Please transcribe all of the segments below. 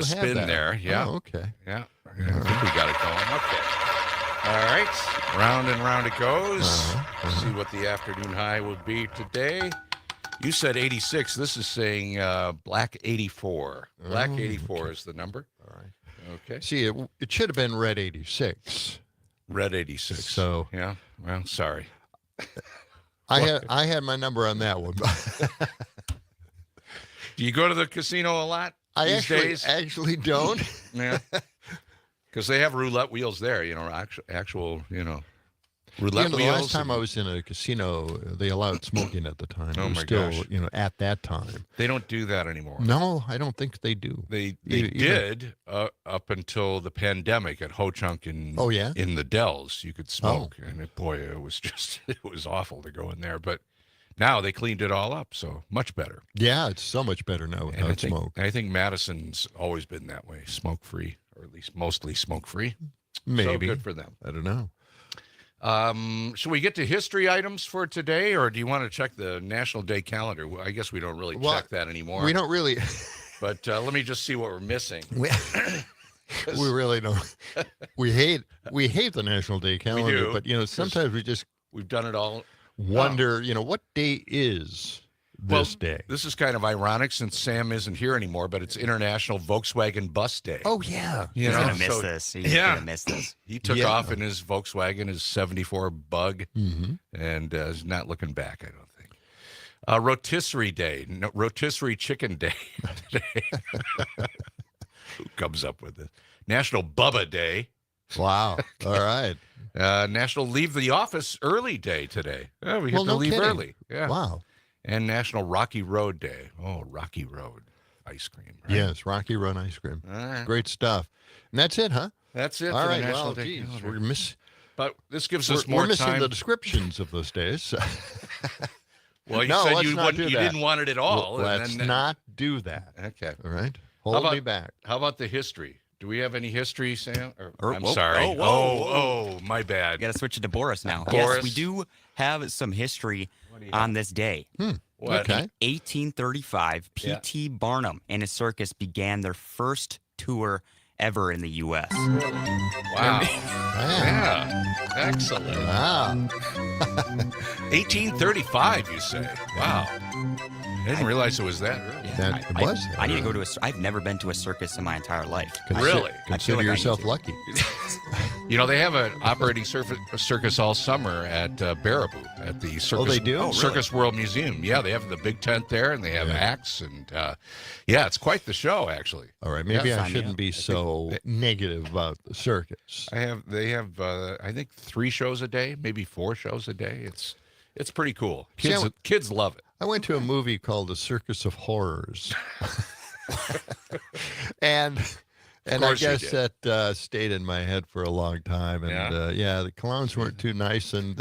spin that. there. Yeah. Oh, okay. Yeah. I think we got it going. Okay. All right. Round and round it goes. See what the afternoon high will be today. You said 86. This is saying black 84. Black 84 is the number. All right. Okay. See, it should have been red 86. Red 86. So yeah. Well, sorry. I had my number on that one. Do you go to the casino a lot these days? Actually don't. Yeah. Because they have roulette wheels there, actual, roulette The wheels. last time I was in a casino, they allowed smoking at the time. Oh, my still, gosh. At that time. They don't do that anymore. No, I don't think they do. They did up until the pandemic at Ho Chunk in the Dells. You could smoke, and it was awful to go in there. But now they cleaned it all up, so much better. Yeah, it's so much better now without smoke. I think Madison's always been that way, smoke-free, or at least mostly smoke-free. Maybe. So good for them. I don't know. Should we get to history items for today, or do you want to check the National Day calendar? Well, I guess we don't really check that anymore. We don't really. But let me just see what we're missing. We really don't. We hate the National Day calendar, but sometimes we've done it all. Wonder, what day is this day? This is kind of ironic since Sam isn't here anymore, but it's International Volkswagen Bus Day. Oh yeah, he's gonna miss this. He's gonna miss this. He took off in his Volkswagen, his '74 Bug, and is not looking back. I don't think. Rotisserie Day, rotisserie chicken day today. Who comes up with this? National Bubba Day. Wow. All right. National Leave the Office Early Day today. Oh, we have to leave early. Yeah. Wow. And National Rocky Road Day. Oh, Rocky Road ice cream. Right? Yes, Rocky Road ice cream. Right. Great stuff. And that's it, huh? That's it. All for right. the National Well, Day geez, calendar. But this gives us we're more missing time. the descriptions of those days. Well, you No, said let's not do you that. didn't want it at all. Let's not do that. Okay. All right. Hold me back. How about the history? Do we have any history, Sam? I'm whoa, sorry. whoa. My bad. You got to switch it to Boris now. Boris. Yes, we do have some history on this day. What? Okay. In 1835, P.T. Barnum and his circus began their first tour ever in the U.S. Wow. Yeah. Excellent. Wow. 1835, you say? Wow. I didn't realize it was that early. I need to go to I've never been to a circus in my entire life. Really? Consider like I yourself need to. lucky. They have an operating circus all summer at Baraboo at the Circus, they do? Oh, really? Circus World Museum. Yeah, they have the big tent there, and they have acts, and it's quite the show, actually. All right, maybe I sign me shouldn't up. be so negative about the circus. They have I think 3 shows a day, maybe 4 shows a day. It's pretty cool. Kids love it. I went to a movie called The Circus of Horrors. and I guess that stayed in my head for a long time. And the clowns weren't too nice. And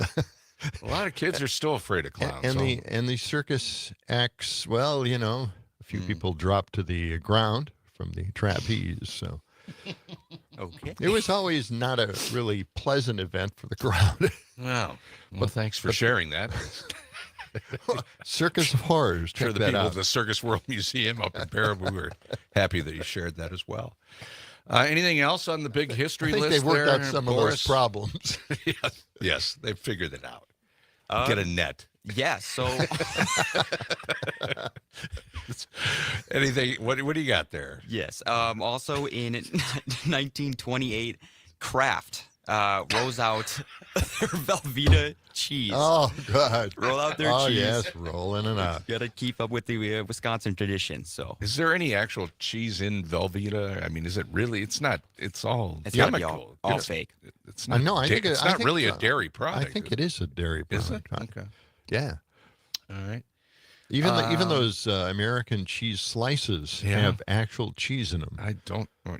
a lot of kids are still afraid of clowns. and the circus acts, well, a few people dropped to the ground from the trapeze. So Okay. it was always not a really pleasant event for the crowd. Well, thanks for sharing that. Circus of Horrors. I'm sure Check the that people out. at the Circus World Museum up in Baraboo are happy that you shared that as well. Anything else on the big history I think list they worked there, out some of Boris? those problems. Yes, they figured it out. Get a net. Yeah, so Anything? What do you got there? yes. Also in 1928, Kraft rolls out their Velveeta cheese. Oh, God. Roll out their Oh, cheese. yes, rolling it out. Got to keep up with the Wisconsin tradition. So Is there any actual cheese in Velveeta? I mean, is it really? It's not. It's all it's gotta be chemical. all fake. It's not. No, I think it's I not think, really a dairy product. I think it is a dairy Is it? product. Okay. Yeah. All right. Even those American cheese slices have actual cheese in them. I don't. Okay.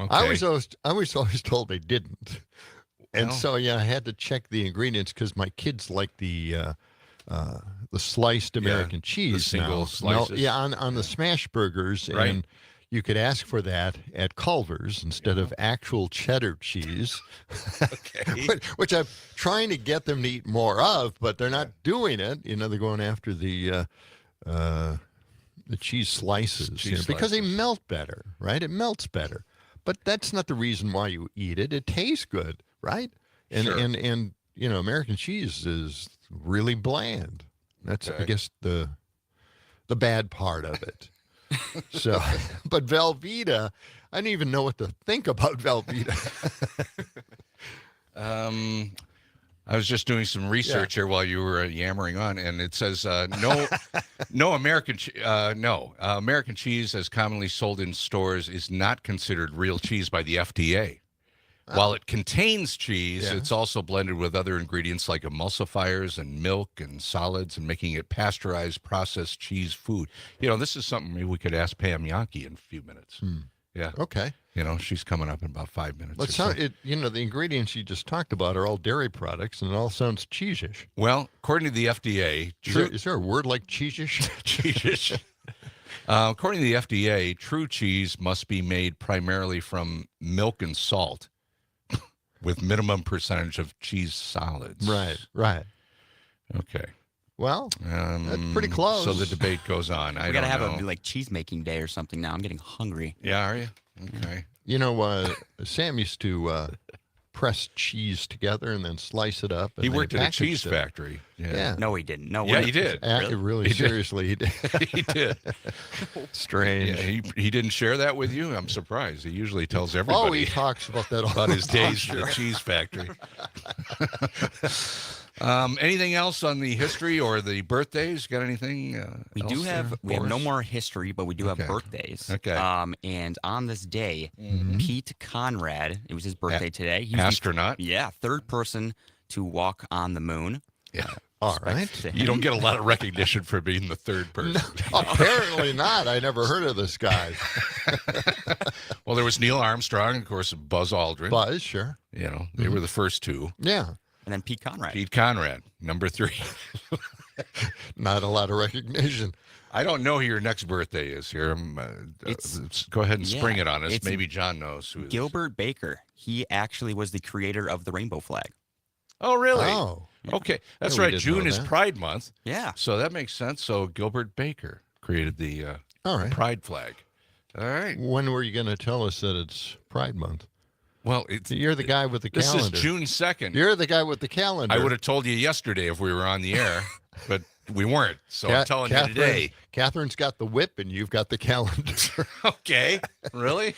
I was always told they didn't, and Well. so I had to check the ingredients because my kids like the sliced American cheese single now. slices. On the smash burgers, Right. and you could ask for that at Culver's instead of actual cheddar cheese, Okay. which I'm trying to get them to eat more of, but they're not doing it. They're going after the the cheese slices, Cheese because they slices. melt better, right? It melts better. But that's not the reason why you eat it. It tastes good, right? And Sure. and American cheese is really bland. That's I Okay. guess the bad part of it. So, but Velveeta, I didn't even know what to think about Velveeta. I was just doing some research here while you were yammering on, and it says no American cheese as commonly sold in stores is not considered real cheese by the FDA. While it contains cheese, Yeah. it's also blended with other ingredients like emulsifiers and milk and solids, and making it pasteurized, processed cheese food. This is something maybe we could ask Pam Yankee in a few minutes. Yeah. Okay. She's coming up in about 5 minutes. Let's the ingredients you just talked about are all dairy products, and it all sounds cheese-ish. Well, according to the FDA, Is there a word like cheese-ish? cheese. According to the FDA, true cheese must be made primarily from milk and salt, with minimum percentage of cheese solids. Right. Okay. Well, that's pretty close. So the debate goes on. We gotta have a cheese making day or something now. I'm getting hungry. Yeah, are you? Okay. Sam used to press cheese together and then slice it up. And He then worked at a packaged cheese it. factory. Yeah. No, he didn't. No Yeah, way. he did. Really, seriously, he did. He did. Strange. Yeah, he didn't share that with you? I'm surprised. He usually tells everybody. Oh, he talks about that all about his the time. days at the cheese factory. Anything else on the history or the birthdays? Got anything? We do have no more history, but we do have Okay. birthdays. Okay. And on this day, Pete Conrad, it was his birthday today. He was Astronaut. the third person to walk on the moon. Yeah. All right. To You him. don't get a lot of recognition for being the third person. Apparently not. I never heard of this guy. Well, there was Neil Armstrong, of course, Buzz Aldrin. Buzz, sure. They were the first two. Yeah. And then Pete Conrad. Pete Conrad, number 3. Not a lot of recognition. I don't know who your next birthday is here. Let's go ahead and spring it on us. it's Maybe John knows who it is. Gilbert Baker. He actually was the creator of the rainbow flag. Oh, really? Oh. Okay. That's Yeah, we right. didn't June know is that. Pride Month. Yeah. So that makes sense. So Gilbert Baker created the All right. Pride flag. All right. When were you going to tell us that it's Pride Month? Well, You're the guy with the this calendar. is June 2nd. You're the guy with the calendar. I would have told you yesterday if we were on the air, but we weren't. So I'm telling you today. Catherine's got the whip and you've got the calendar. Okay. Really?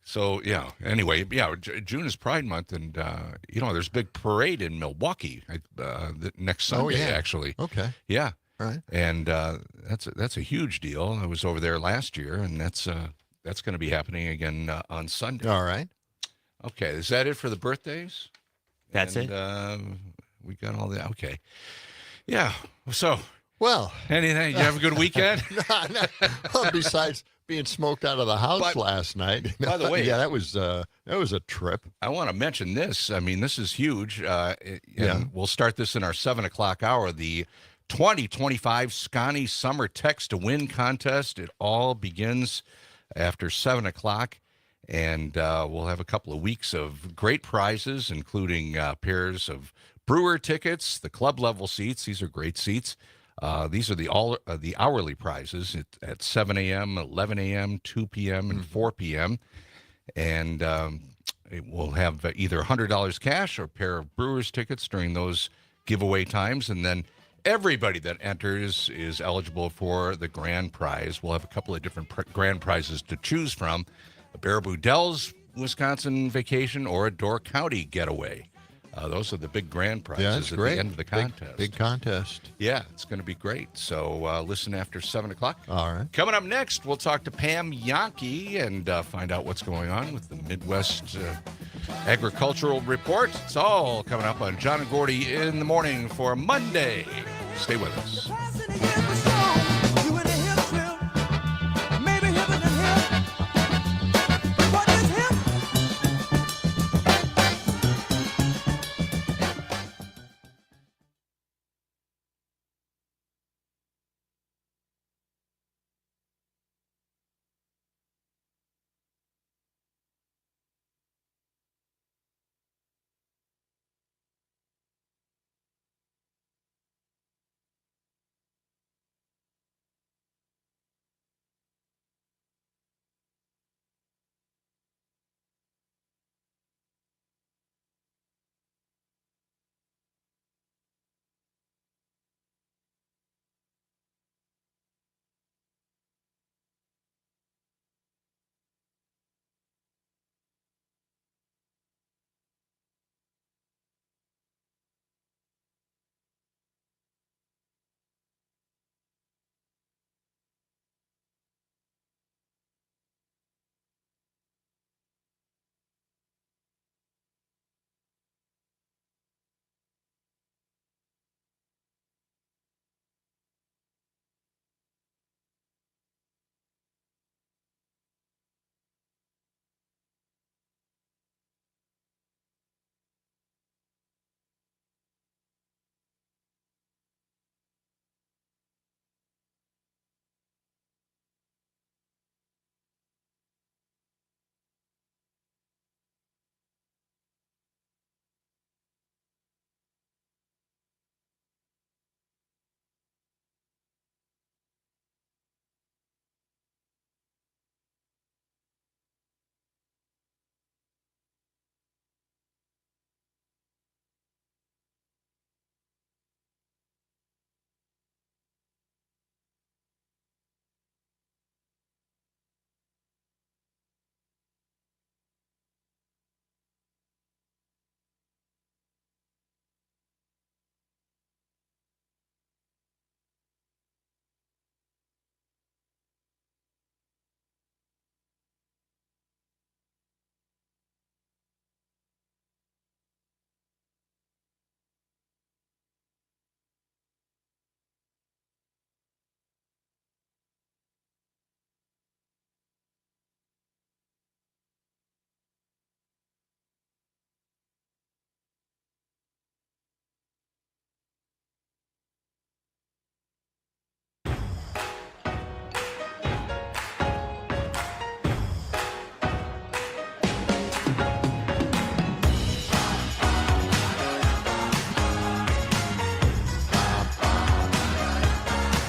So, yeah. Anyway, yeah, June is Pride Month, and, there's a big parade in Milwaukee next Sunday, yeah. actually. Okay. Yeah. All right. And that's a huge deal. I was over there last year, and that's going to be happening again on Sunday. All right. Okay. Is that it for the birthdays? That's it. We got all that. Okay. Yeah. So, Well, anything? Did you have a good weekend? besides being smoked out of the house last night. By the way- yeah, that was a trip. I want to mention this. I mean, this is huge. And we'll start this in our 7 o'clock hour. The 2025 Scotty Summer Text to Win contest. It all begins after 7 o'clock. And we'll have a couple of weeks of great prizes, including pairs of Brewer tickets, the club level seats. These are great seats. These are the hourly prizes at 7 a.m., 11 a.m., 2 p.m., and 4 p.m. And we'll have either $100 cash or a pair of Brewers tickets during those giveaway times. And then everybody that enters is eligible for the grand prize. We'll have a couple of different grand prizes to choose from: a Baraboo Dells, Wisconsin vacation, or a Door County getaway. Those are the big grand prizes Yeah, that's at great. the end of the contest. Big contest. Yeah, it's going to be great. So listen after 7 o'clock. All right. Coming up next, we'll talk to Pam Yankee and find out what's going on with the Midwest Agricultural Report. It's all coming up on John and Gordy in the morning for Monday. Stay with us.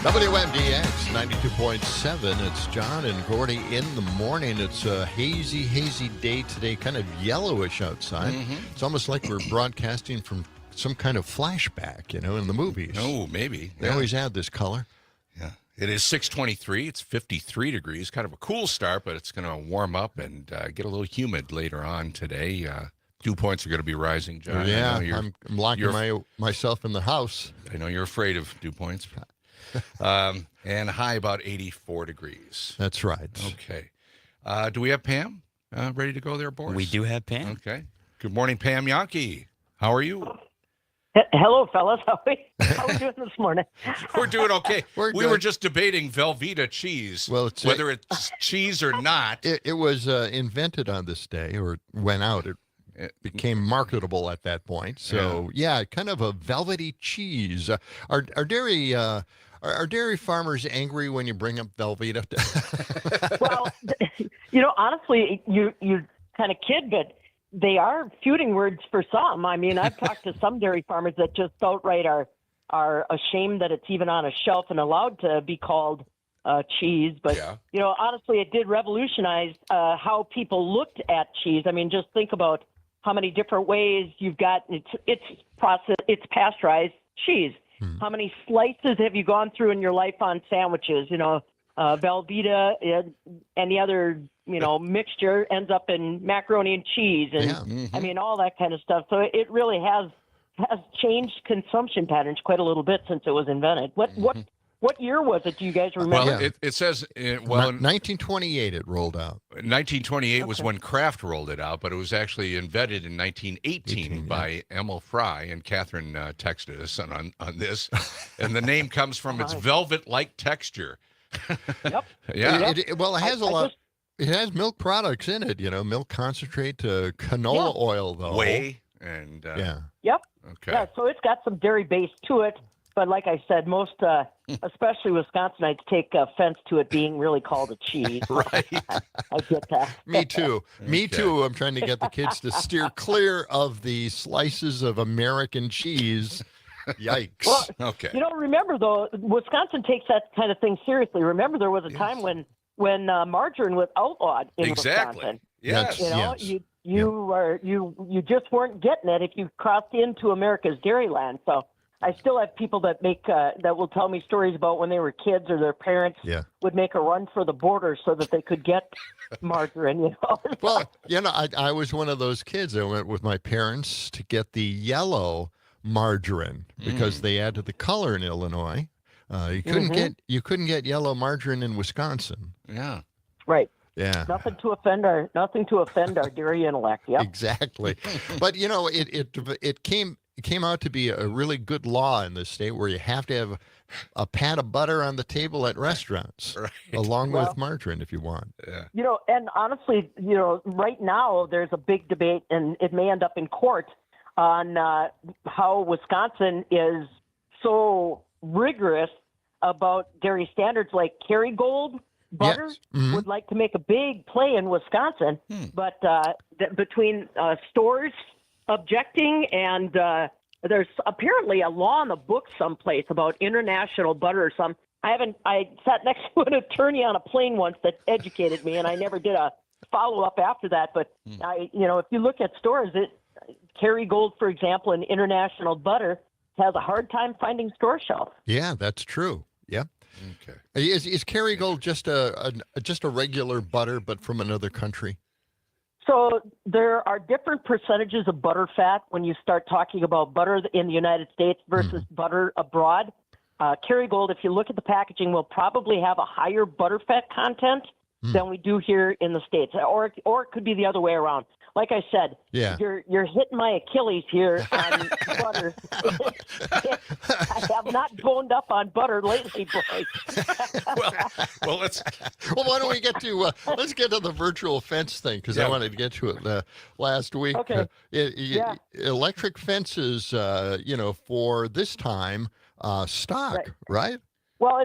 WMDX 92.7. It's John and Gordy in the morning. It's a hazy day today, kind of yellowish outside. It's almost like we're broadcasting from some kind of flashback, in the movies. Oh, maybe. They always add this color. Yeah. It is 6:23. It's 53 degrees. Kind of a cool start, but it's going to warm up and get a little humid later on today. Dew points are going to be rising, John. Yeah, I'm locking myself in the house. I know you're afraid of dew points. And high about 84 degrees. That's right. Okay. Do we have Pam ready to go there, Boris? We do have Pam. Okay. Good morning, Pam Yankee. How are you? Hello, fellas. How are we doing this morning? We're doing okay. We're we good. were just debating Velveeta cheese, Well, whether it's cheese or not. It was invented on this day, or went out. It became marketable at that point. So, yeah, kind of a velvety cheese. Are dairy farmers angry when you bring up Velveeta? Well, honestly, you kind of kid, but they are feuding words for some. I mean, I've talked to some dairy farmers that just outright are ashamed that it's even on a shelf and allowed to be called cheese. But, honestly, it did revolutionize how people looked at cheese. I mean, just think about how many different ways you've got. It's processed, it's pasteurized cheese. How many slices have you gone through in your life on sandwiches? Velveeta, any other, mixture ends up in macaroni and cheese. And I mean, all that kind of stuff. So it really has changed consumption patterns quite a little bit since it was invented. What year was it? Do you guys remember? Well, it says, in 1928 it rolled out. 1928 was when Kraft rolled it out, but it was actually invented in 1918 by Emil Fry, and Catherine texted us on this. And the name comes from its velvet-like texture. Yep. Yeah. It has a lot. It has milk products in it, milk concentrate to canola oil, though. Whey. And, Yep. Okay. Yeah, so it's got some dairy base to it. But like I said, most, especially Wisconsinites, take offense to it being really called a cheese. Right. I get that. Me too. Me Okay. too. I'm trying to get the kids to steer clear of the slices of American cheese. Yikes. Well, Okay. remember, though, Wisconsin takes that kind of thing seriously. Remember, there was a time when margarine was outlawed in Wisconsin. Yes. Yes. You just weren't getting it if you crossed into America's dairyland. So I still have people that that will tell me stories about when they were kids or their parents would make a run for the border so that they could get margarine. Well, I was one of those kids. I went with my parents to get the yellow margarine because they added the color in Illinois. You couldn't get yellow margarine in Wisconsin. Yeah. Right. Yeah. Nothing to offend our dairy intellect. Yep. Exactly. But it came out to be a really good law in this state where you have to have a pat of butter on the table at restaurants, along with margarine if you want. Yeah. And honestly, right now there's a big debate, and it may end up in court on how Wisconsin is so rigorous about dairy standards. Like Kerrygold butter would like to make a big play in Wisconsin, but between stores objecting and there's apparently a law in the book someplace about international butter or something. I sat next to an attorney on a plane once that educated me, and I never did a follow-up after that. But if you look at stores, Kerrygold, for example, and international butter has a hard time finding store shelf. Yeah, that's true. Yeah. Okay. Is Kerrygold just a regular butter, but from another country? So there are different percentages of butter fat when you start talking about butter in the United States versus butter abroad. Kerrygold, if you look at the packaging, will probably have a higher butter fat content than we do here in the States, or it could be the other way around. Like I said, you're hitting my Achilles here on butter. I have not boned up on butter lately, boys. well, let's. Well, why don't we get to let's get to the virtual fence thing, because I wanted to get to it last week. Okay. Electric fences, for this time, stock, right? Well,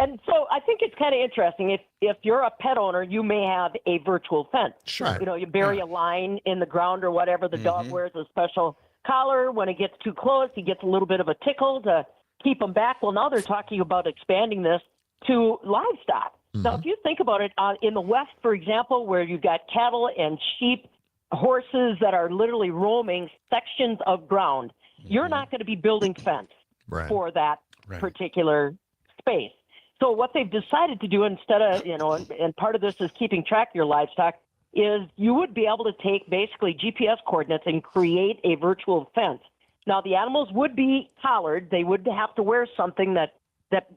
and so I think it's kind of interesting. If you're a pet owner, you may have a virtual fence. Sure. You bury a line in the ground or whatever. The dog wears a special collar. When it gets too close, he gets a little bit of a tickle to keep them back. Well, now they're talking about expanding this to livestock. Now, if you think about it, in the West, for example, where you've got cattle and sheep, horses that are literally roaming sections of ground, you're not going to be building fence for that particular space. So what they've decided to do instead of, and part of this is keeping track of your livestock, is you would be able to take basically GPS coordinates and create a virtual fence. Now, the animals would be collared. They would have to wear something that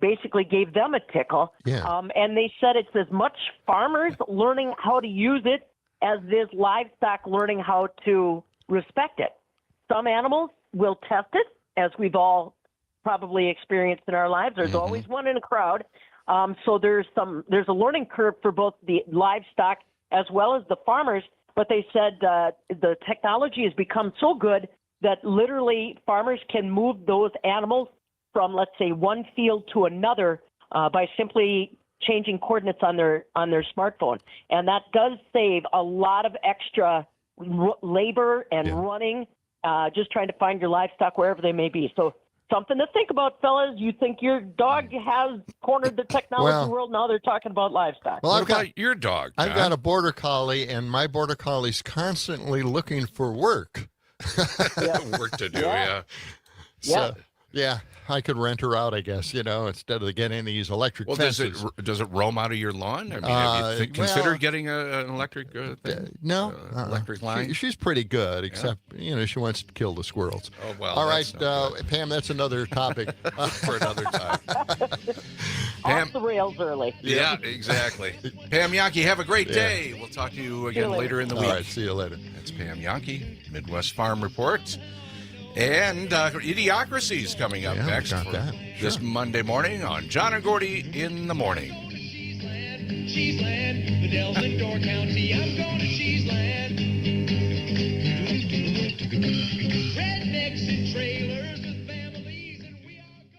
basically gave them a tickle. Yeah. And they said it's as much farmers learning how to use it as it is livestock learning how to respect it. Some animals will test it, as we've all probably experienced in our lives. There's always one in a crowd. So there's a learning curve for both the livestock as well as the farmers. But they said the technology has become so good that literally farmers can move those animals from, let's say, one field to another by simply changing coordinates on their smartphone. And that does save a lot of extra labor and running, just trying to find your livestock wherever they may be. So something to think about, fellas. You think your dog has cornered the technology world? Now they're talking about livestock. Well, What about your dog, I've John? got a border collie, and my border collie's constantly looking for work. Work to do, yeah. So, yeah, I could rent her out, I guess, instead of getting these electric fences. Does it roam out of your lawn? I mean, have you considered getting an electric thing? No. Electric line? She's pretty good, except, she wants to kill the squirrels. Oh, well. All right, Pam, that's another topic. For another time. Off the rails early. Yeah, exactly. Pam Yankee, have a great day. We'll talk to you again later in the week. All right, see you later. That's Pam Yankee, Midwest Farm Report. And Idiocracy's coming up next this Monday morning on John and Gordy in the Morning. Cheese land, the Dells in Door County. I'm going to Cheese land. Rednecks and trailers with families, and we are going to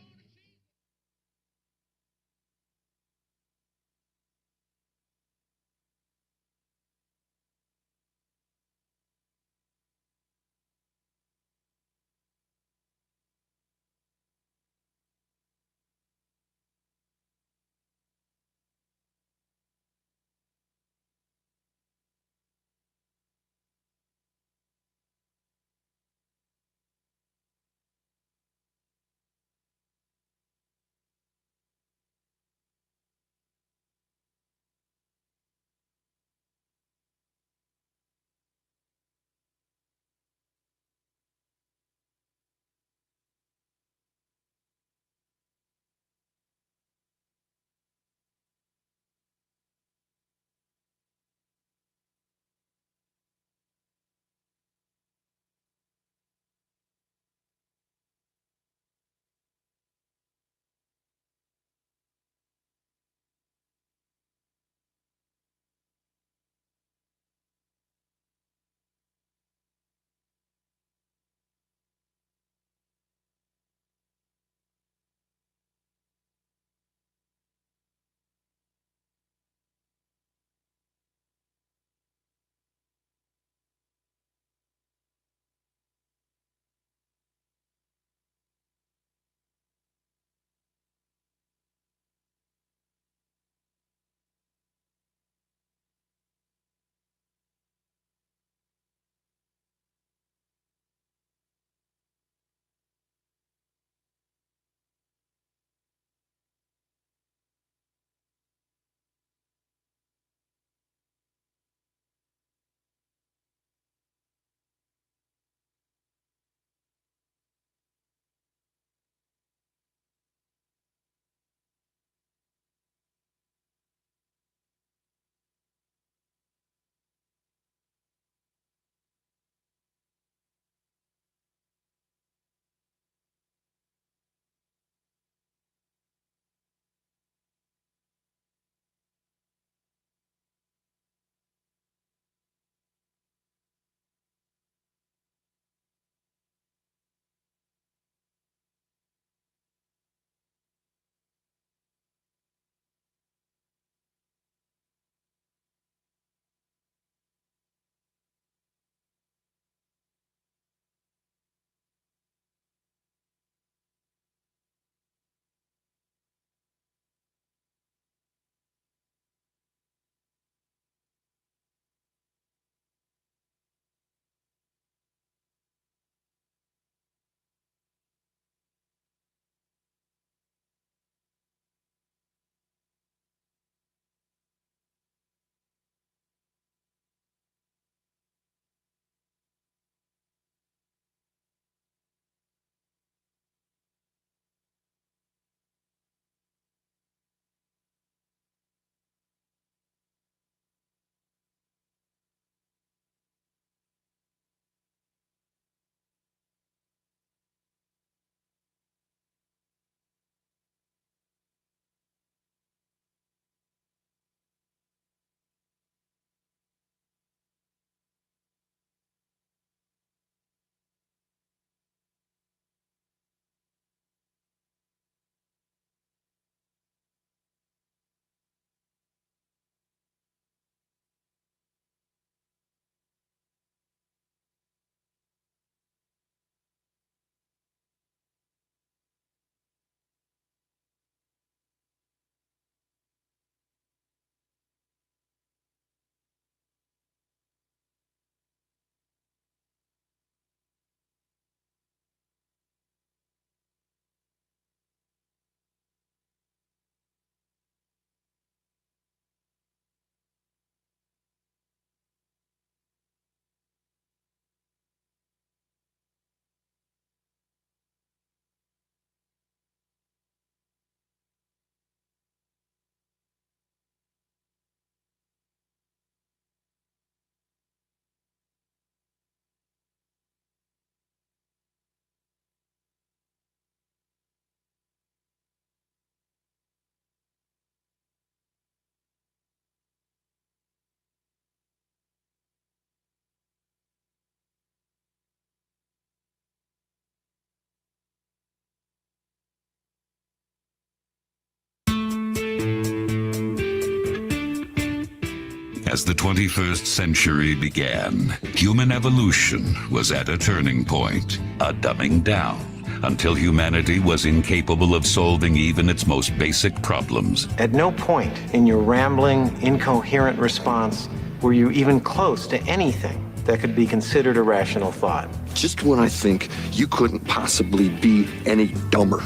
As the 21st century began, human evolution was at a turning point, a dumbing down, until humanity was incapable of solving even its most basic problems. At no point in your rambling, incoherent response were you even close to anything that could be considered a rational thought. Just when I think you couldn't possibly be any dumber,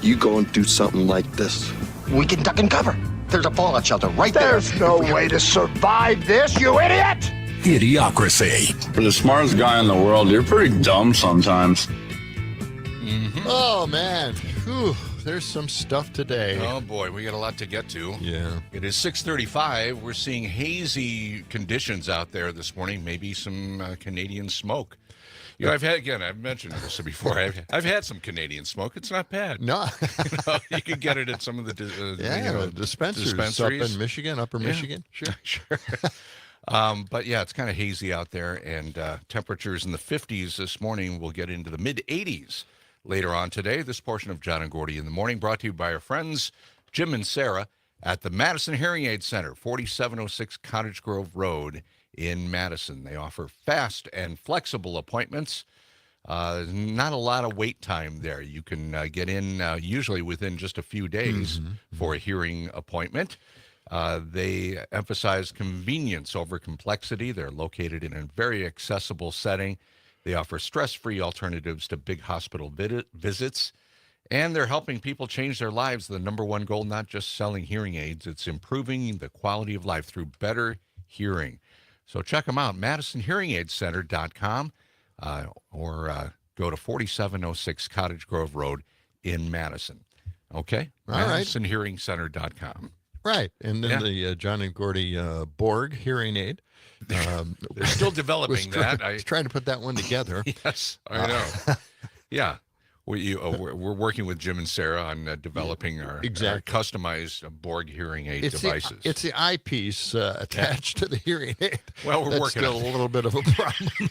you go and do something like this. We can duck and cover. There's a fallout shelter right there. There's no way to survive this, you idiot! Idiocracy. For the smartest guy in the world, you're pretty dumb sometimes. Oh, man. Whew, there's some stuff today. Oh, boy, we got a lot to get to. Yeah. It is 6:35. We're seeing hazy conditions out there this morning, maybe some Canadian smoke. You know, I've mentioned this before. I've had some Canadian smoke. It's not bad. No. You can get it at some of the dispensaries up in Michigan, upper Michigan. Sure. Sure. But yeah, it's kind of hazy out there, and temperatures in the 50s this morning. Will get into the mid-80s later on today. This portion of John and Gordy in the Morning brought to you by our friends Jim and Sarah at the Madison Hearing Aid Center, 4706 Cottage Grove Road in Madison. They offer fast and flexible appointments. Not a lot of wait time there. You can get in usually within just a few days for a hearing appointment. They emphasize convenience over complexity. They're located in a very accessible setting. They offer stress-free alternatives to big hospital visits. And they're helping people change their lives. The number one goal, not just selling hearing aids, it's improving the quality of life through better hearing. So check them out, MadisonHearingAidCenter.com, or go to 4706 Cottage Grove Road in Madison. Okay? All right. MadisonHearingCenter.com. Right. And then the John and Gordy Borg hearing aid. They're still developing that. I was trying to put that one together. Yes, I know. Yeah. We're working with Jim and Sarah on developing our customized Borg hearing aid devices. It's the eyepiece attached to the hearing aid. Well, we're working still on a little bit of a problem.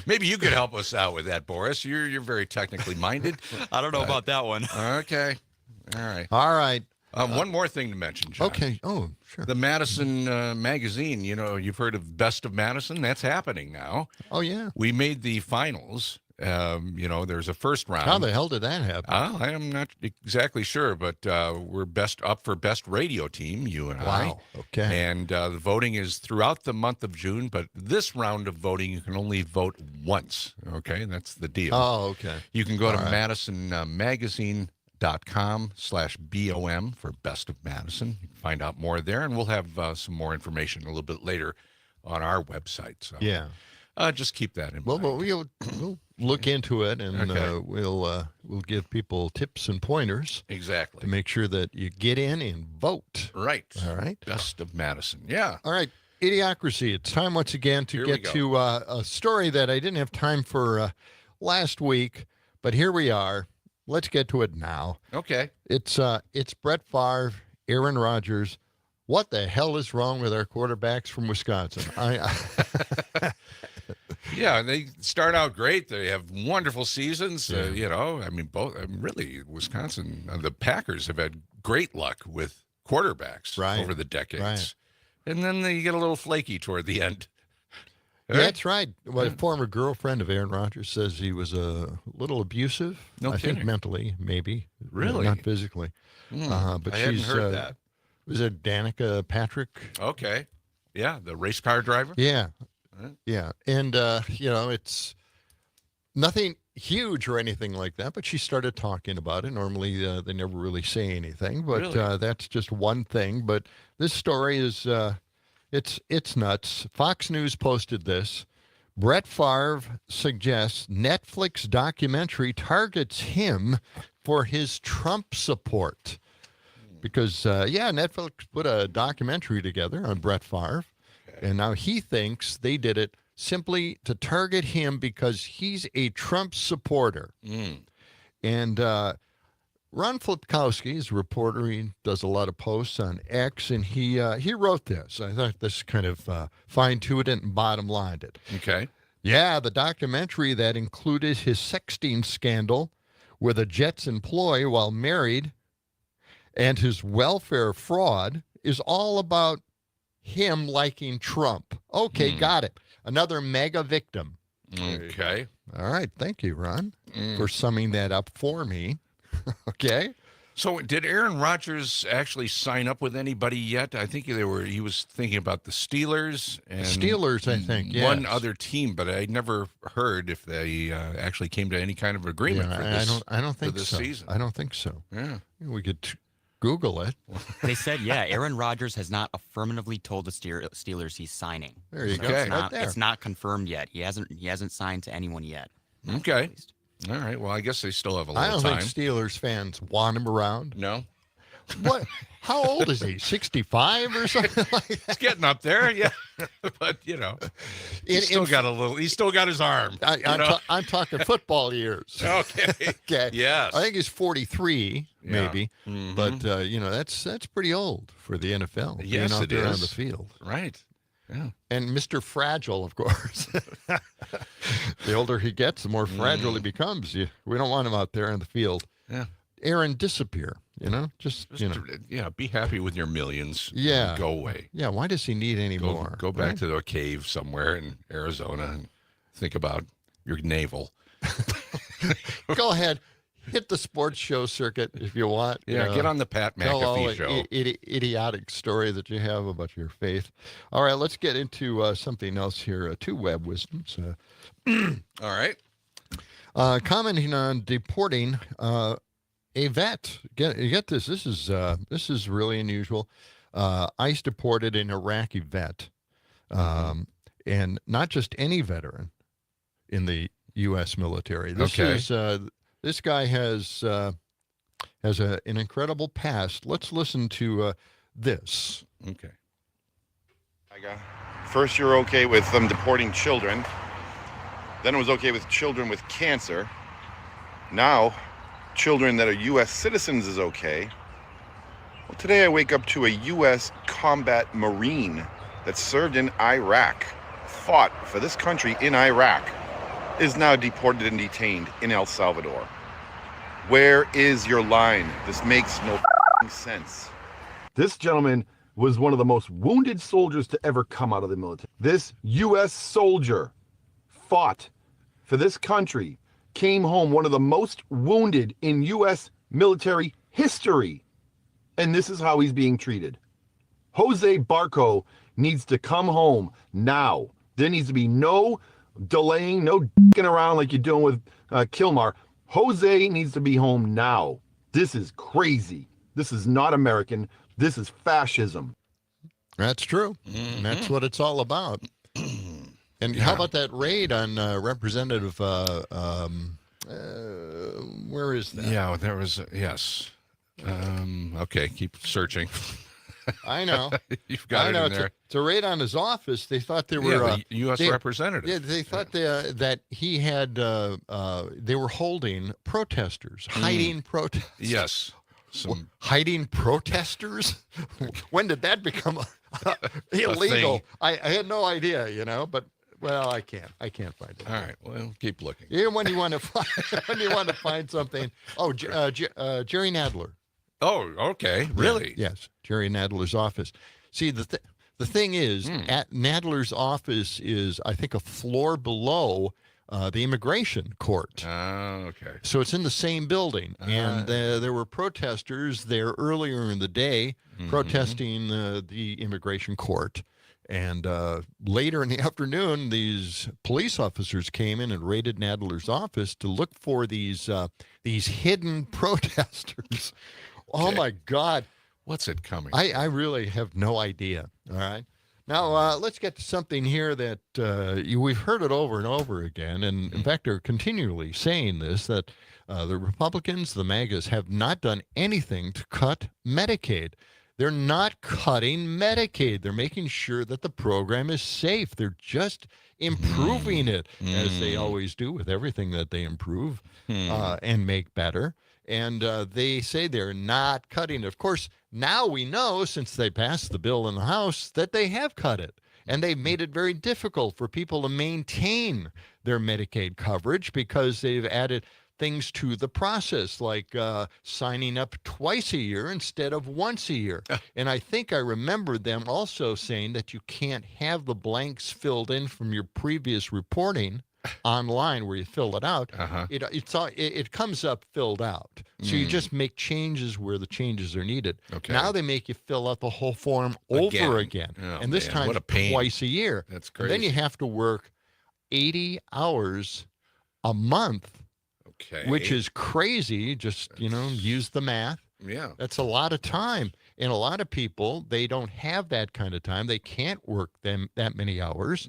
Maybe you could help us out with that, Boris. You're very technically minded. I don't know about that one. Okay. All right. All right. One more thing to mention, John. Okay. Oh, sure. The Madison magazine, you've heard of Best of Madison. That's happening now. Oh, yeah. We made the finals. There's a first round. How the hell did that happen? I am not exactly sure, but we're up for best radio team, you and I. Wow. Okay. And the voting is throughout the month of June, but this round of voting, you can only vote once. Okay, that's the deal. Oh, okay. You can go to MadisonMagazine.com/BOM for Best of Madison. You can find out more there, and we'll have some more information a little bit later on our website. So yeah. Just keep that in mind. Well, we'll look into it, and we'll give people tips and pointers. Exactly. To make sure that you get in and vote. Right. All right. Best of Madison. Yeah. All right. Idiocracy. It's time once again to get to a story that I didn't have time for last week, but here we are. Let's get to it now. Okay. It's Brett Favre, Aaron Rodgers. What the hell is wrong with our quarterbacks from Wisconsin? Yeah, they start out great. They have wonderful seasons. Really, Wisconsin, the Packers have had great luck with quarterbacks over the decades. Right. And then they get a little flaky toward the end. Yeah, that's right. Well, a former girlfriend of Aaron Rodgers says he was a little abusive. No kidding. I think mentally, maybe. Really? Not physically. But I hadn't heard that. Was it Danica Patrick? Okay. Yeah, the race car driver? Yeah. Yeah. And, it's nothing huge or anything like that, but she started talking about it. Normally, they never really say anything, but really? That's just one thing. But this story is, it's nuts. Fox News posted this. Brett Favre suggests Netflix documentary targets him for his Trump support. Because, Netflix put a documentary together on Brett Favre, and now he thinks they did it simply to target him because he's a Trump supporter. And Ron Flipkowski is a reporter. He does a lot of posts on X, and he wrote this. I thought this kind of fine-tuned it and bottom-lined it. Okay. Yeah, the documentary that included his sexting scandal with a Jets employee while married and his welfare fraud is all about him liking Trump. Okay, got it. Another mega victim. Okay. All right. Thank you, Ron, for summing that up for me. Okay. So did Aaron Rodgers actually sign up with anybody yet? I think he was thinking about the Steelers and Steelers, I think, one yes. other team, but I never heard if they actually came to any kind of agreement for this. I don't think this so. season. I don't think so. Yeah. We could Google it. They said, Aaron Rodgers has not affirmatively told the Steelers he's signing. There you So go. It's Right not, there. it's not confirmed yet. He hasn't signed to anyone yet. Okay. At least. All right. Well, I guess they still have a little I don't time. think Steelers fans want him around. No. What? How old is he? 65 or something like that? It's getting up there, yeah. But he's still got his arm. I'm talking football years. Okay. Okay. Yes. I think he's 43, Yeah. maybe. Mhm. But that's pretty old for the NFL. Yes, being out it there on is. the field. Right. Yeah. And Mr. Fragile, of course. The older he gets, the more fragile he becomes. We don't want him out there on the field. Yeah. Aaron, disappear. Just be happy with your millions. Yeah. Go away. Yeah, why does he need any more? Go back right? to a cave somewhere in Arizona and think about your navel. Go ahead. Hit the sports show circuit if you want. Yeah, get on the Pat tell all McAfee show. Idiotic story that you have about your faith. All right, let's get into something else here. Two web wisdoms. All right. Commenting on deporting a vet. Get this. This is really unusual. ICE deported an Iraqi vet, and not just any veteran in the U.S. military. This guy has an incredible past. Let's listen to this. Okay. First, you're okay with them deporting children. Then it was okay with children with cancer. Now, children that are U.S. citizens is okay. Well, today I wake up to a U.S. combat Marine that served in Iraq, fought for this country in Iraq, is now deported and detained in El Salvador. Where is your line? This makes no sense. This gentleman was one of the most wounded soldiers to ever come out of the military. This U.S. soldier fought for this country, came home one of the most wounded in U.S. military history. And this is how he's being treated. Jose Barco needs to come home now. There needs to be no delaying, no dicking around like you're doing with Kilmar. Jose needs to be home now. This is crazy. This is not American. This is fascism. That's true. And that's what it's all about. And how about that raid on Representative, where is that? Yeah, there was, yes. Okay, keep searching. I know. You've got it in there. It's a raid on his office. They thought they were the U.S. representative. Yeah, they thought that he had. They were holding protesters, hiding protesters. Yes, hiding protesters. When did that become illegal? I had no idea, but. Well, I can't find it. All right. Well, keep looking. Even when you want to find something. Oh, Jerry Nadler. Oh, okay. Really? Yes, Jerry Nadler's office. See, the thing is, at Nadler's office is, I think, a floor below the immigration court. Oh, okay. So it's in the same building, and there were protesters there earlier in the day protesting the immigration court. And later in the afternoon, these police officers came in and raided Nadler's office to look for these hidden protesters. Oh, my God. What's it coming? I really have no idea. All right. Now, let's get to something here that we've heard it over and over again. And, in fact, they're continually saying this, that the Republicans, the MAGAs, have not done anything to cut Medicaid. They're not cutting Medicaid. They're making sure that the program is safe. They're just improving it, as they always do with everything that they improve and make better. And they say they're not cutting it. Of course, now we know, since they passed the bill in the House, that they have cut it. And they've made it very difficult for people to maintain their Medicaid coverage because they've added things to the process, like signing up twice a year instead of once a year. And I think I remember them also saying that you can't have the blanks filled in from your previous reporting online where you fill it out. It comes up filled out. So you just make changes where the changes are needed. Okay. Now they make you fill out the whole form over again. Oh, and this man, time what a pain. twice a year. That's And crazy. then you have to work 80 hours a month, which is crazy. Just, use the math. Yeah. That's a lot of time. And a lot of people, they don't have that kind of time. They can't work that many hours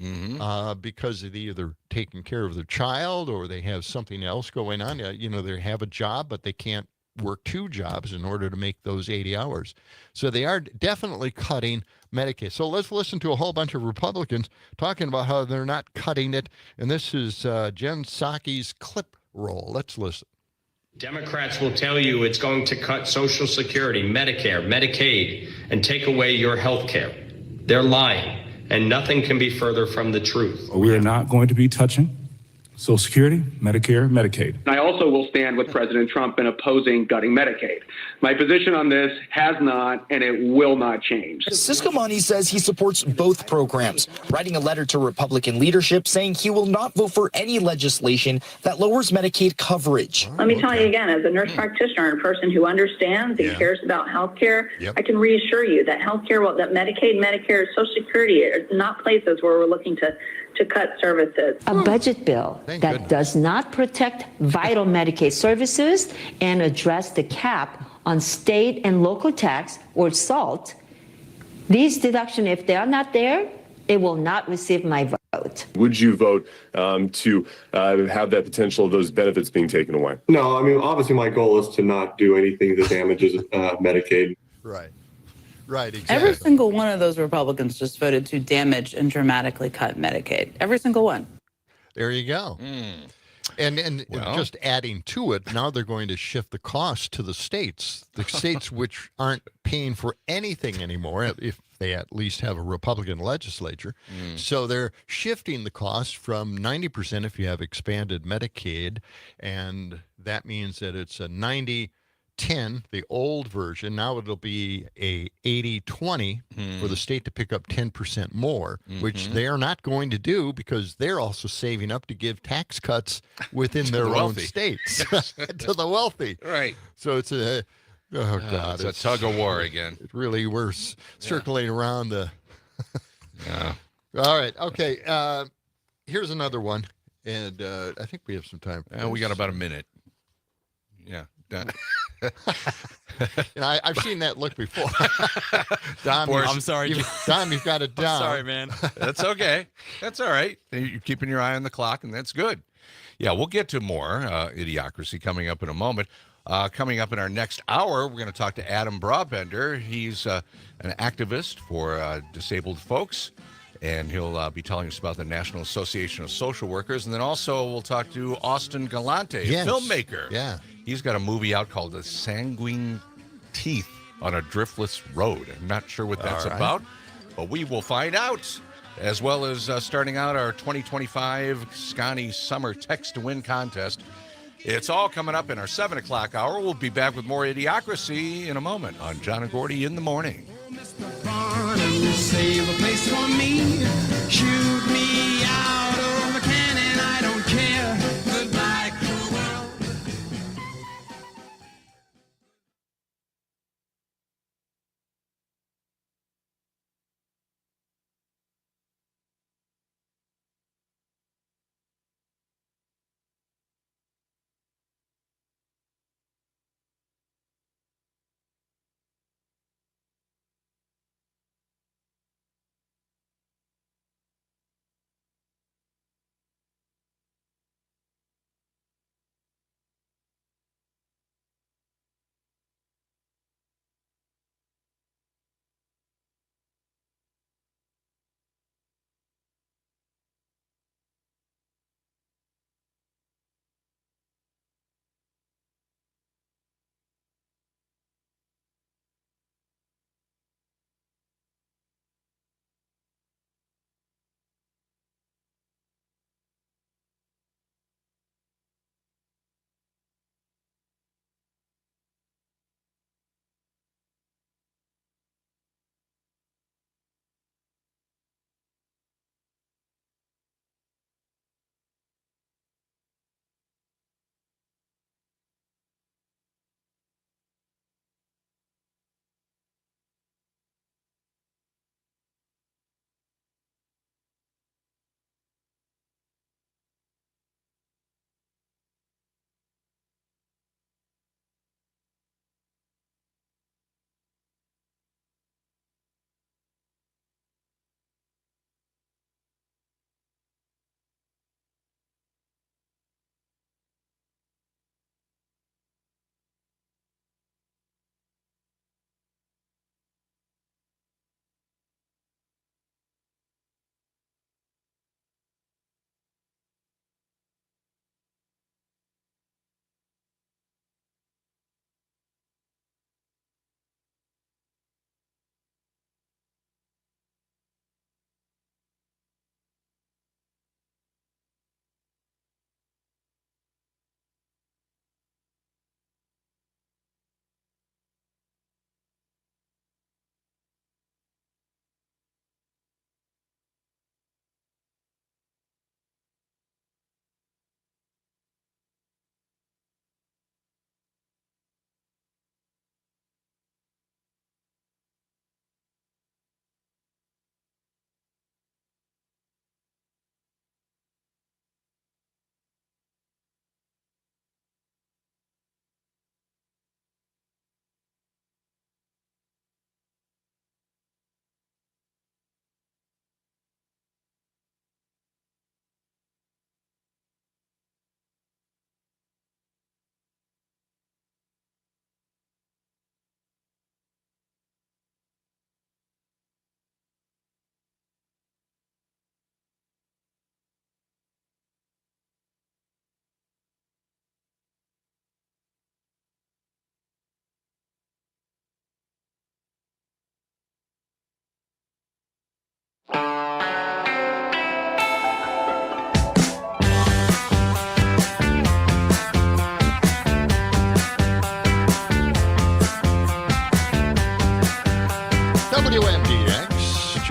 because they're either taking care of their child or they have something else going on. They have a job, but they can't work 2 jobs in order to make those 80 hours. So they are definitely cutting Medicaid. So let's listen to a whole bunch of Republicans talking about how they're not cutting it. And this is Jen Psaki's clip roll. Let's listen. Democrats will tell you it's going to cut Social Security, Medicare, Medicaid, and take away your health care. They're lying, and nothing can be further from the truth. We are not going to be touching Social Security, Medicare, Medicaid. I also will stand with President Trump in opposing gutting Medicaid. My position on this has not and it will not change. Galante says he supports both programs, writing a letter to Republican leadership saying he will not vote for any legislation that lowers Medicaid coverage. Let me tell you again, as a nurse practitioner and a person who understands and cares about health care, I can reassure you that health care, that Medicaid, Medicare, Social Security are not places where we're looking to cut services. A budget bill that does not protect vital Medicaid services and address the cap on state and local tax or SALT. These deductions, if they are not there, it will not receive my vote. Would you vote to have that potential of those benefits being taken away? No, I mean, obviously my goal is to not do anything that damages Medicaid. Right. Right, exactly. Every single one of those Republicans just voted to damage and dramatically cut Medicaid. Every single one. There you go. And just adding to it, now they're going to shift the cost to the states which aren't paying for anything anymore, if they at least have a Republican legislature. So they're shifting the cost from 90% if you have expanded Medicaid, and that means that it's a 90-10, the old version. Now it'll be a 80-20 for the state to pick up 10% more, which they're not going to do because they're also saving up to give tax cuts within their own states to the wealthy. Right. So it's a, God. It's a tug of war again. It really, we're circulating around the. All right. Okay. Here's another one. And I think we have some time. We got about a minute. Yeah. Done. I've seen that look before. Dom, I'm sorry. Dom, you've got it down. I'm sorry, man. That's okay. That's all right. You're keeping your eye on the clock, and that's good. Yeah, we'll get to more Idiocracy coming up in a moment. Coming up in our next hour, we're going to talk to Adam Brabender. He's an activist for disabled folks, and he'll be telling us about the National Association of Social Workers. And then also we'll talk to Austin Galante, a filmmaker. Yeah. He's got a movie out called The Sanguine Teeth on a Driftless Road. I'm not sure what that's about, but we will find out, as well as starting out our 2025 Scotty Summer Text to Win contest. It's all coming up in our 7 o'clock hour. We'll be back with more Idiocracy in a moment on John and Gordy in the Morning. Save a place for me. Shoot me out of a cannon, I don't care. Goodbye, cruel world.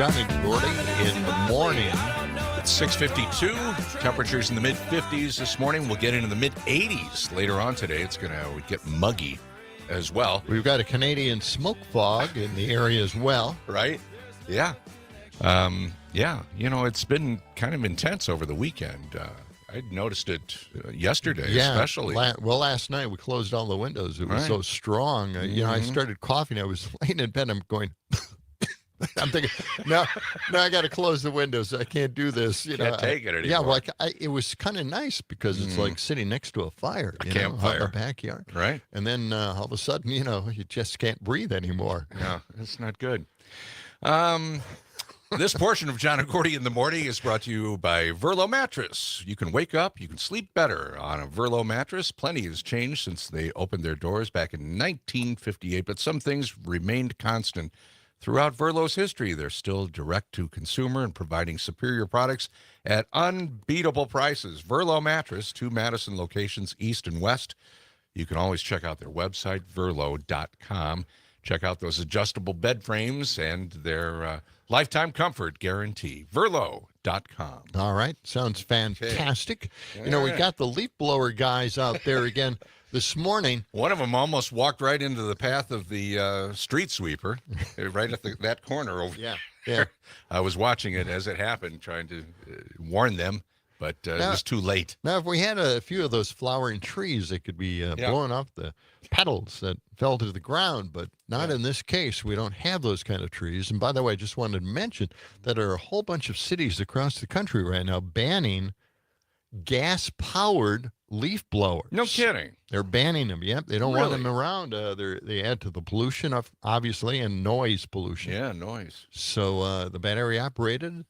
John and Gordy in the morning. It's 6:52. Temperatures in the mid-50s this morning. We'll get into the mid-80s later on today. It's going to get muggy as well. We've got a Canadian smoke fog in the area as well. Right? Yeah. Yeah. It's been kind of intense over the weekend. I noticed it yesterday, especially. Last night we closed all the windows. It was so strong. I started coughing. I was laying in bed. I'm going... I'm thinking, no, I got to close the windows. I can't do this. Can't take it anymore. Yeah, well, it was kind of nice because it's like sitting next to a fire, campfire, in our backyard, right? And then all of a sudden, you just can't breathe anymore. Yeah, it's not good. This portion of John and Gordy in the morning is brought to you by Verlo Mattress. You can wake up, you can sleep better on a Verlo mattress. Plenty has changed since they opened their doors back in 1958, but some things remained constant. Throughout Verlo's history, they're still direct to consumer and providing superior products at unbeatable prices. Verlo Mattress, 2 Madison locations, east and west. You can always check out their website, verlo.com. Check out those adjustable bed frames and their lifetime comfort guarantee. Verlo.com. All right. Sounds fantastic. Okay. We got the leaf blower guys out there again. This morning, one of them almost walked right into the path of the street sweeper, right at that corner over there. I was watching it as it happened, trying to warn them, but it was too late. Now, if we had a few of those flowering trees, they could be blowing off the petals that fell to the ground, but not in this case. We don't have those kind of trees. And by the way, I just wanted to mention that there are a whole bunch of cities across the country right now banning gas-powered leaf blowers. No kidding. They're banning them. Yep. They don't want them around. They add to the pollution, obviously, and noise pollution. Yeah, noise. So the battery operated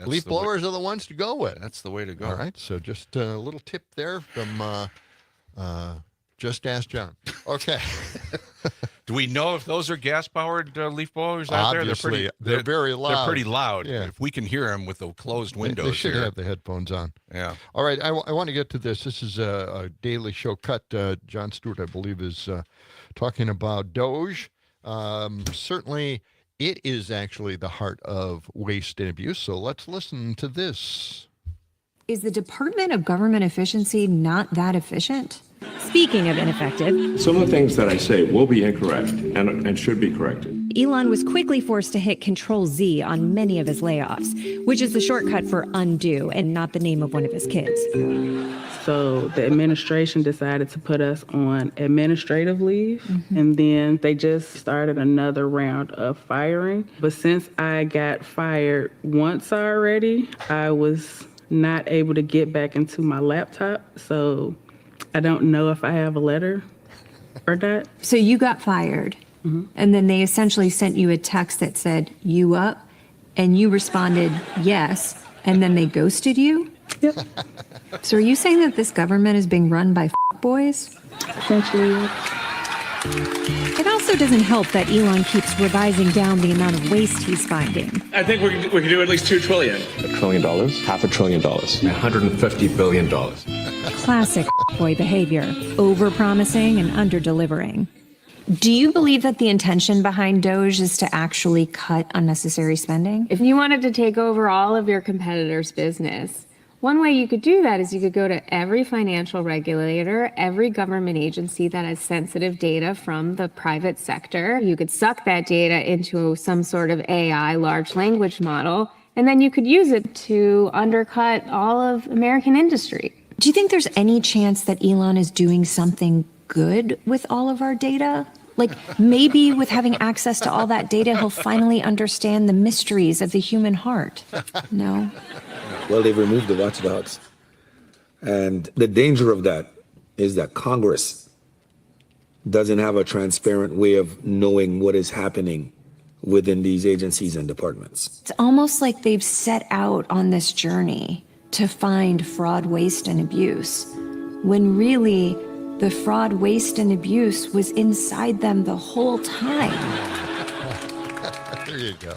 leaf blowers are the ones to go with. That's the way to go. All right. So just a little tip there from Just Ask John. Okay. Do we know if those are gas-powered leaf blowers out Obviously, there? They're very loud. They're pretty loud. Yeah. If we can hear them with the closed windows, they should have the headphones on. Yeah. All right. I want to get to this. This is a Daily Show cut. Jon Stewart, I believe, is talking about Doge. Certainly, it is actually the heart of waste and abuse. So let's listen to this. Is the Department of Government Efficiency not that efficient? Speaking of ineffective, Some of the things that I say will be incorrect and should be corrected. Elon was quickly forced to hit Control-Z on many of his layoffs, which is the shortcut for undo and not the name of one of his kids. So the administration decided to put us on administrative leave, and then they just started another round of firing. But since I got fired once already, I was not able to get back into my laptop, so I don't know if I have a letter or not. So you got fired, and then they essentially sent you a text that said, "You up?" And you responded, "Yes," and then they ghosted you? Yep. So are you saying that this government is being run by boys? Essentially. It also doesn't help that Elon keeps revising down the amount of waste he's finding. I think we can do at least $2 trillion. $1 trillion? $500 billion. $150 billion. Classic boy behavior, over-promising and under-delivering. Do you believe that the intention behind Doge is to actually cut unnecessary spending? If you wanted to take over all of your competitors' business, one way you could do that is you could go to every financial regulator, every government agency that has sensitive data from the private sector. You could suck that data into some sort of AI, large language model, and then you could use it to undercut all of American industry. Do you think there's any chance that Elon is doing something good with all of our data? Like maybe with having access to all that data, he'll finally understand the mysteries of the human heart. No? Well, they've removed the watchdogs. And the danger of that is that Congress doesn't have a transparent way of knowing what is happening within these agencies and departments. It's almost like they've set out on this journey to find fraud, waste, and abuse, when really the fraud, waste, and abuse was inside them the whole time. There you go.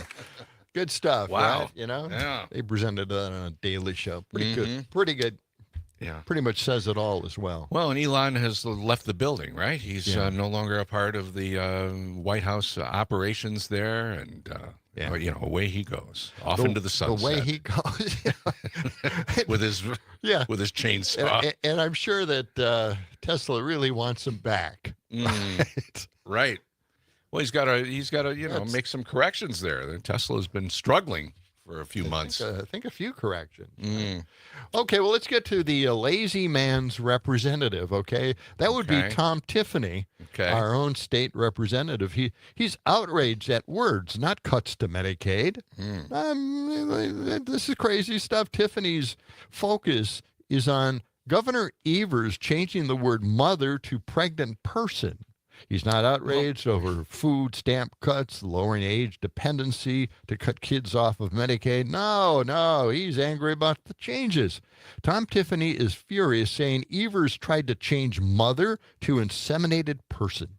Good stuff. Wow. Right? Yeah. They presented that on a Daily Show. Pretty good. Pretty good. Yeah. pretty much says it all as well. Well, and Elon has left the building, right? He's no longer a part of the White House operations there, and away he goes off into the sunset. The way he goes, with his with his chainsaw, and I'm sure that Tesla really wants him back. Right. Well, he's got to make some corrections there. Tesla's been struggling for a few months. I think a few corrections. Okay, well, let's get to the lazy man's representative, okay? That would be Tom Tiffany, our own state representative. He's outraged at words, not cuts to Medicaid. This is crazy stuff. Tiffany's focus is on Governor Evers changing the word mother to pregnant person. He's not outraged over food stamp cuts, lowering age dependency to cut kids off of Medicaid. No, he's angry about the changes. Tom Tiffany is furious, saying Evers tried to change mother to inseminated person.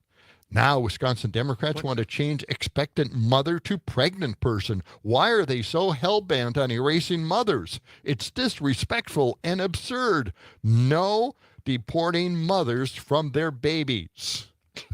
Now, Wisconsin Democrats want to change expectant mother to pregnant person. Why are they so hell-bent on erasing mothers? It's disrespectful and absurd. No deporting mothers from their babies.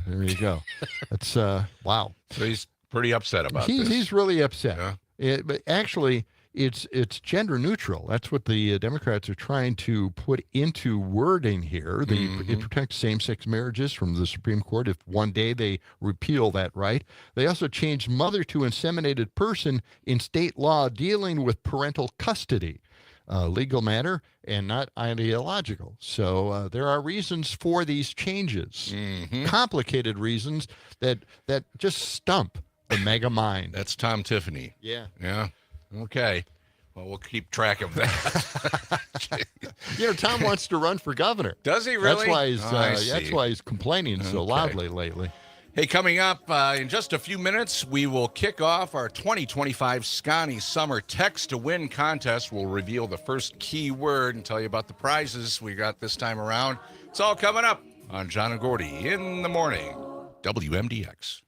There you go. That's wow. So he's pretty upset about this. He's really upset. Yeah. But actually, it's gender neutral. That's what the Democrats are trying to put into wording here. It protects same-sex marriages from the Supreme Court if one day they repeal that right. They also changed mother to inseminated person in state law dealing with parental custody. Legal matter and not ideological. So there are reasons for these changes, complicated reasons that just stump the mega mind. That's Tom Tiffany. Yeah. Yeah. Okay. Well, we'll keep track of that. Tom wants to run for governor. Does he really? That's why he's complaining so loudly lately. Hey, coming up in just a few minutes, we will kick off our 2025 Scotty Summer Text to Win contest. We'll reveal the first keyword and tell you about the prizes we got this time around. It's all coming up on John and Gordy in the morning, WMDX.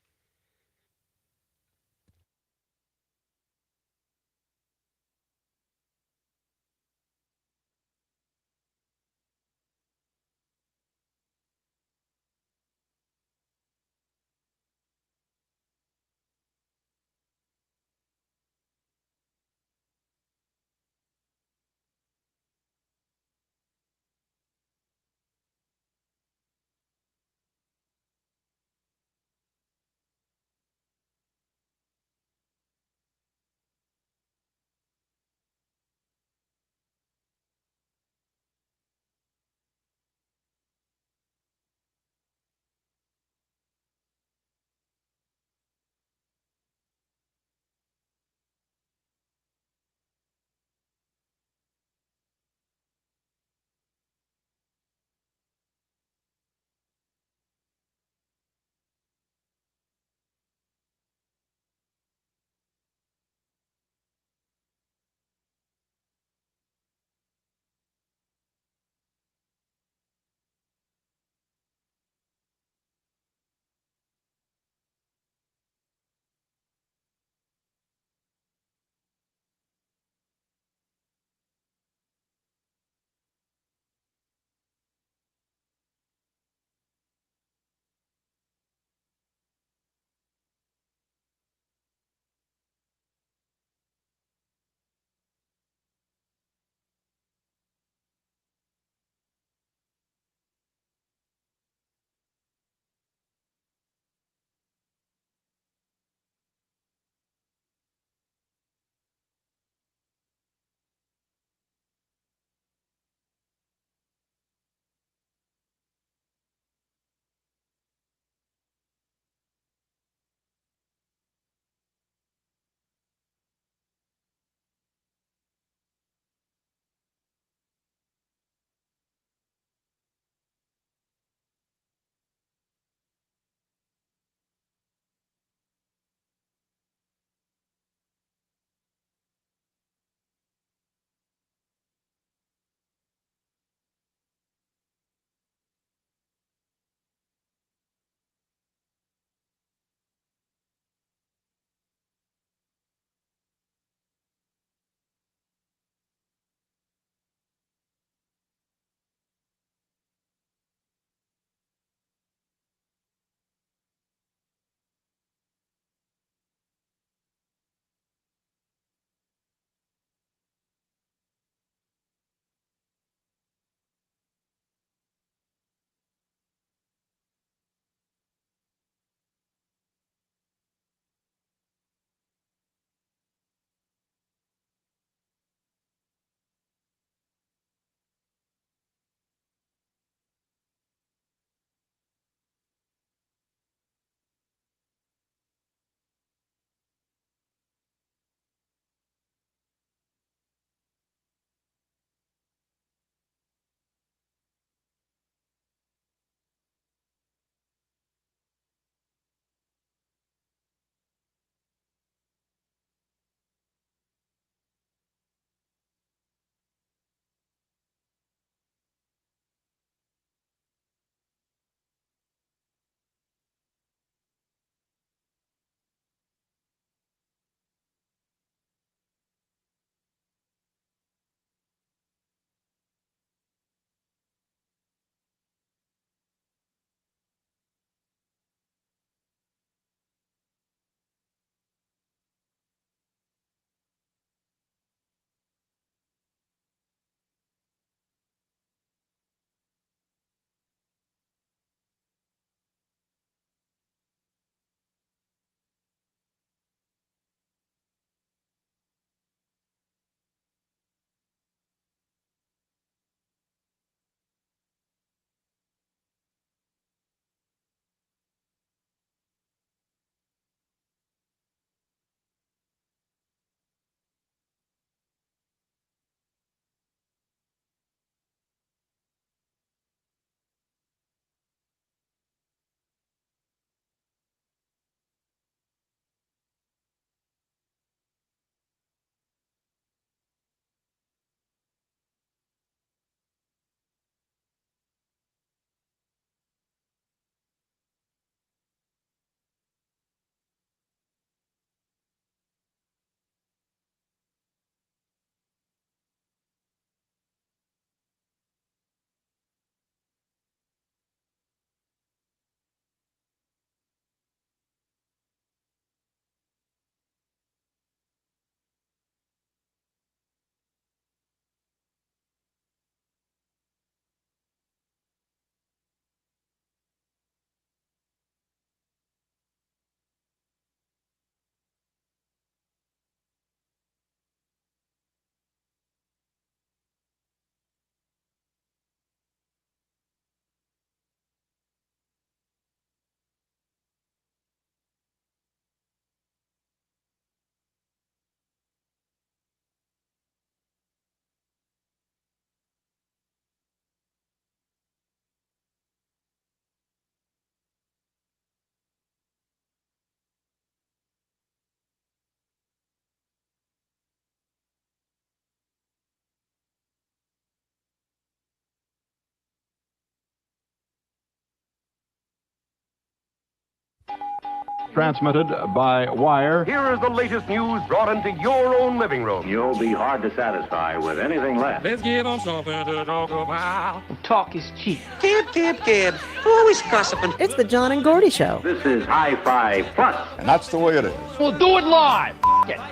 transmitted by wire. Here is the latest news brought into your own living room. You'll be hard to satisfy with anything less. Let's give them something to talk about. Talk is cheap. Kid. Always gossiping. It's the John and Gordy Show. This is High Five Plus. And that's the way it is. We'll do it live.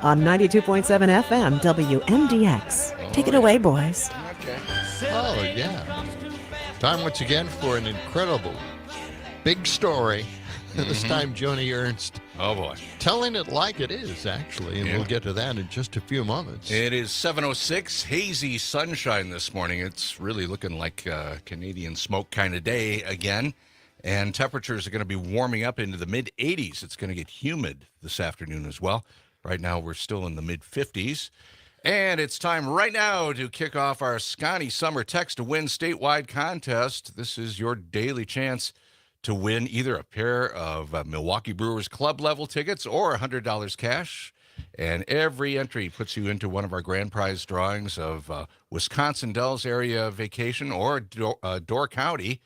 On 92.7 FM, WMDX. Take it away, boys. Oh, yeah. Time once again for an incredible big story. This time, Joni Ernst. Oh, boy. Telling it like it is, actually, and we'll get to that in just a few moments. It is 7:06, hazy sunshine this morning. It's really looking like a Canadian smoke kind of day again, and temperatures are going to be warming up into the mid-80s. It's going to get humid this afternoon as well. Right now, we're still in the mid-50s. And it's time right now to kick off our Scotty Summer Text to Win statewide contest. This is your daily chance to win either a pair of Milwaukee Brewers club level tickets or $100 cash. And every entry puts you into one of our grand prize drawings of Wisconsin Dells area vacation or Door County.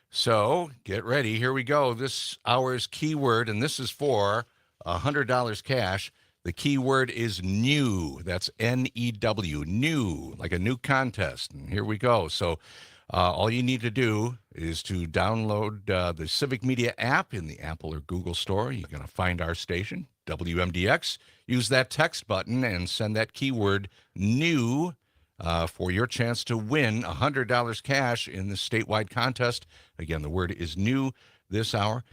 So get ready. Here we go. This hour's keyword, and this is for $100 cash. The keyword is new. That's N-E-W, new, like a new contest. And here we go. So all you need to do is to download the Civic Media app in the Apple or Google store. You're going to find our station, WMDX. Use that text button and send that keyword new for your chance to win $100 cash in the statewide contest. Again, the word is new this hour.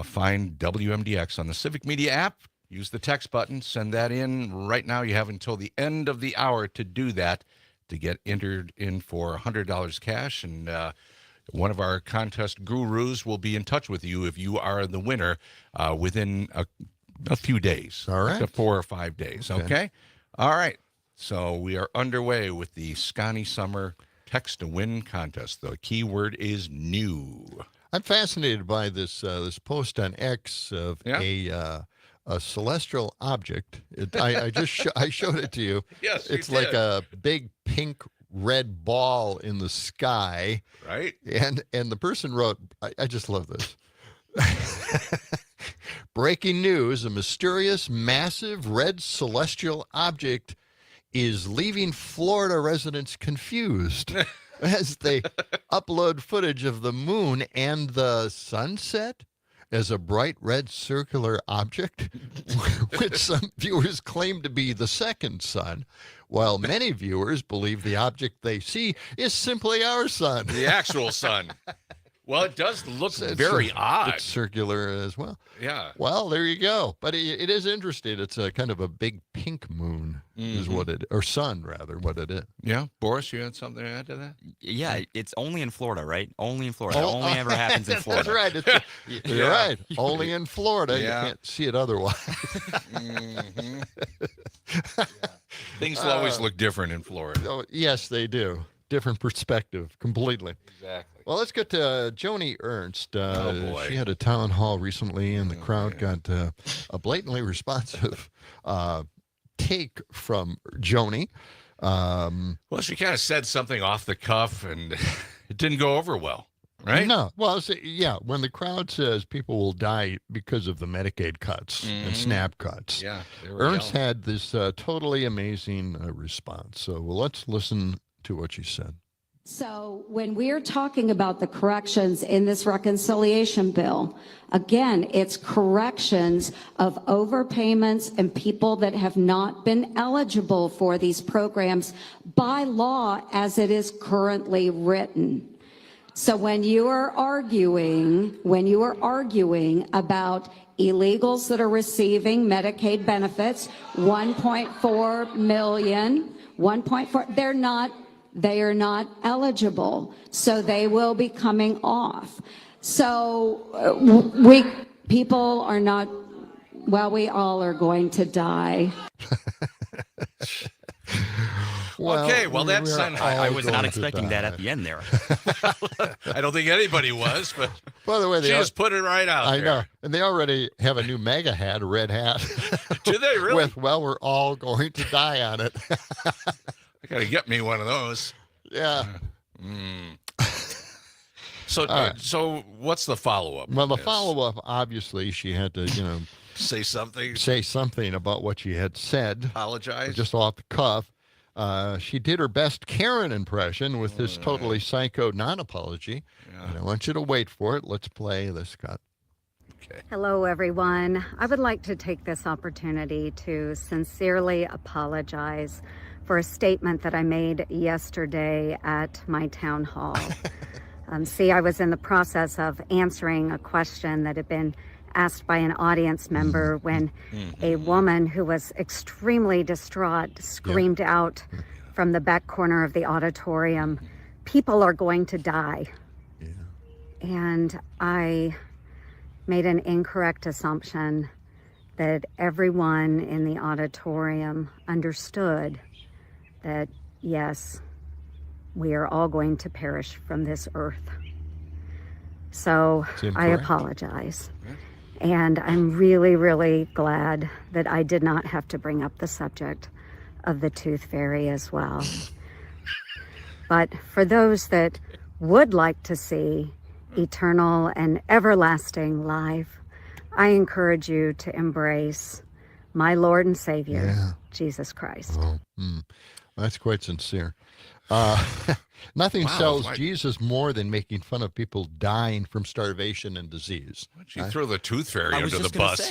Find WMDX on the Civic Media app. Use the text button. Send that in right now. You have until the end of the hour to do that, to get entered in for $100 cash. And one of our contest gurus will be in touch with you if you are the winner within a few days. All right. 4 or 5 days. Okay? All right. So we are underway with the Scotty Summer Text to Win contest. The keyword is new. I'm fascinated by this post on X of a celestial object. I showed it to you. Yes, it's you did. like a big pink red ball in the sky. Right. And the person wrote, I just love this. Breaking news, a mysterious, massive red celestial object is leaving Florida residents confused as they upload footage of the moon and the sunset as a bright red circular object, which some viewers claim to be the second sun, while many viewers believe the object they see is simply our sun. The actual sun. Well, it does look very odd. It's circular as well. Yeah. Well, there you go. But it is interesting. It's a kind of a big pink moon is what it, or sun rather, what it is. Yeah. Boris, you had something to add to that? Yeah, it's only in Florida, right? Only in Florida. It only ever happens in Florida. That's right. You're right. Only in Florida. Yeah. You can't see it otherwise. Things will always look different in Florida. Oh, yes, they do. Different perspective, completely. Exactly. Well, let's get to Joni Ernst. Oh, boy. She had a town hall recently, and the crowd got a blatantly responsive take from Joni. Well, she kind of said something off the cuff, and it didn't go over well, right? No. Well, when the crowd says people will die because of the Medicaid cuts and SNAP cuts, Yeah. Ernst had this totally amazing response. So let's listen to what she said. So when we're talking about the corrections in this reconciliation bill, again, it's corrections of overpayments and people that have not been eligible for these programs by law as it is currently written. So when you are arguing about illegals that are receiving Medicaid benefits, 1.4 million, 1.4, they are not eligible, so they will be coming off. So people are not, well, we all are going to die. Okay, well, that's I was not expecting that at the end there. I don't think anybody was, but by the way, she just put it right out there. I know. And they already have a new MAGA hat, a red hat. Do they really? With, well, we're all going to die on it. I got to get me one of those. Yeah. So what's the follow-up? Well, the follow-up, obviously, she had to, say something. Say something about what she had said. Apologize. Just off the cuff. She did her best Karen impression with this totally psycho non-apology. And I want you to wait for it. Let's play this cut. Okay. Hello, everyone. I would like to take this opportunity to sincerely apologize for a statement that I made yesterday at my town hall. See, I was in the process of answering a question that had been asked by an audience member when a woman who was extremely distraught screamed out from the back corner of the auditorium, "People are going to die." And I made an incorrect assumption that everyone in the auditorium understood that, yes, we are all going to perish from this earth. So I apologize. And I'm really, really glad that I did not have to bring up the subject of the tooth fairy as well. But for those that would like to see eternal and everlasting life, I encourage you to embrace my Lord and Savior, Jesus Christ. Oh, that's quite sincere. Nothing sells Jesus more than making fun of people dying from starvation and disease. She threw the tooth fairy under the bus.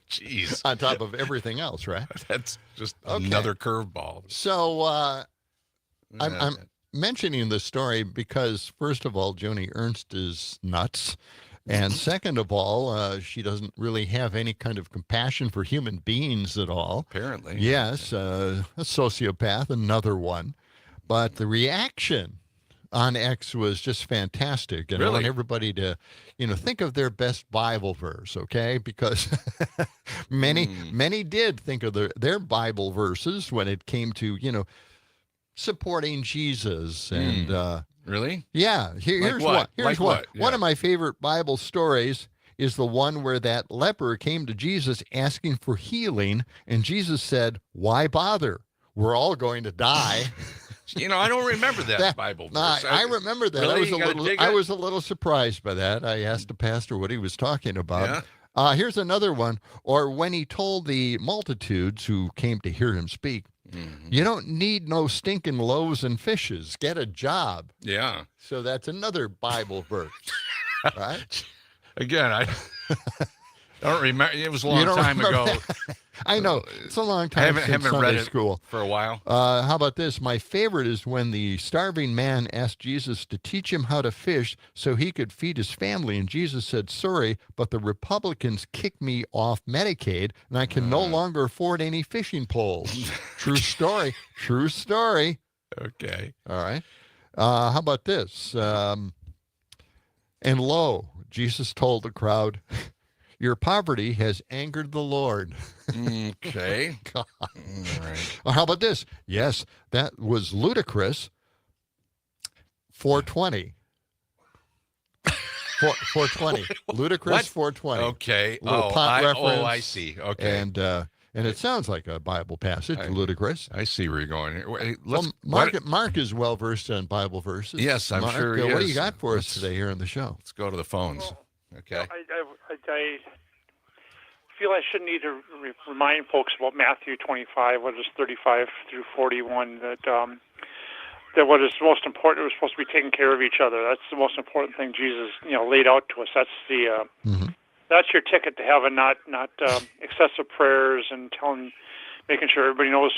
Jeez. On top of everything else, right? That's just another curveball. So I'm mentioning this story because, first of all, Joni Ernst is nuts. And second of all, she doesn't really have any kind of compassion for human beings at all. Apparently. Yes, a sociopath, another one. But the reaction on X was just fantastic. And I want everybody to, think of their best Bible verse, okay? Because many did think of their Bible verses when it came to, supporting Jesus and... Really? Yeah. Here's what? Here's what. Yeah. One of my favorite Bible stories is the one where that leper came to Jesus asking for healing, and Jesus said, "Why bother? We're all going to die." I don't remember that Bible verse. I remember that. Really? I was a little surprised by that. I asked the pastor what he was talking about. Yeah. Here's another one. Or when he told the multitudes who came to hear him speak, "You don't need no stinking loaves and fishes. Get a job." Yeah. So that's another Bible verse, right? Again, I don't remember. It was a long time ago. I know. It's a long time since haven't Sunday read it school. For a while. How about this? My favorite is when the starving man asked Jesus to teach him how to fish so he could feed his family. And Jesus said, "Sorry, but the Republicans kicked me off Medicaid, and I can no longer afford any fishing poles." True story. True story. Okay. All right. How about this? And lo, Jesus told the crowd, "Your poverty has angered the Lord." Okay. God. All right. Or how about this? Yes, that was ludicrous. 420. 420. Ludicrous What? 420. Okay. Little pot reference. I see. Okay. And it sounds like a Bible passage, ludicrous. I see where you're going here. Wait, Well, Mark is well versed on Bible verses. Yes, I'm Mark, sure he what do is. you got for us today here on the show? Let's go to the phones. Okay. I feel I shouldn't need to remind folks about Matthew 25, what is 35 through 41, that what is most important, we're supposed to be taking care of each other. That's the most important thing Jesus, laid out to us. That's the that's your ticket to heaven, not excessive prayers and making sure everybody knows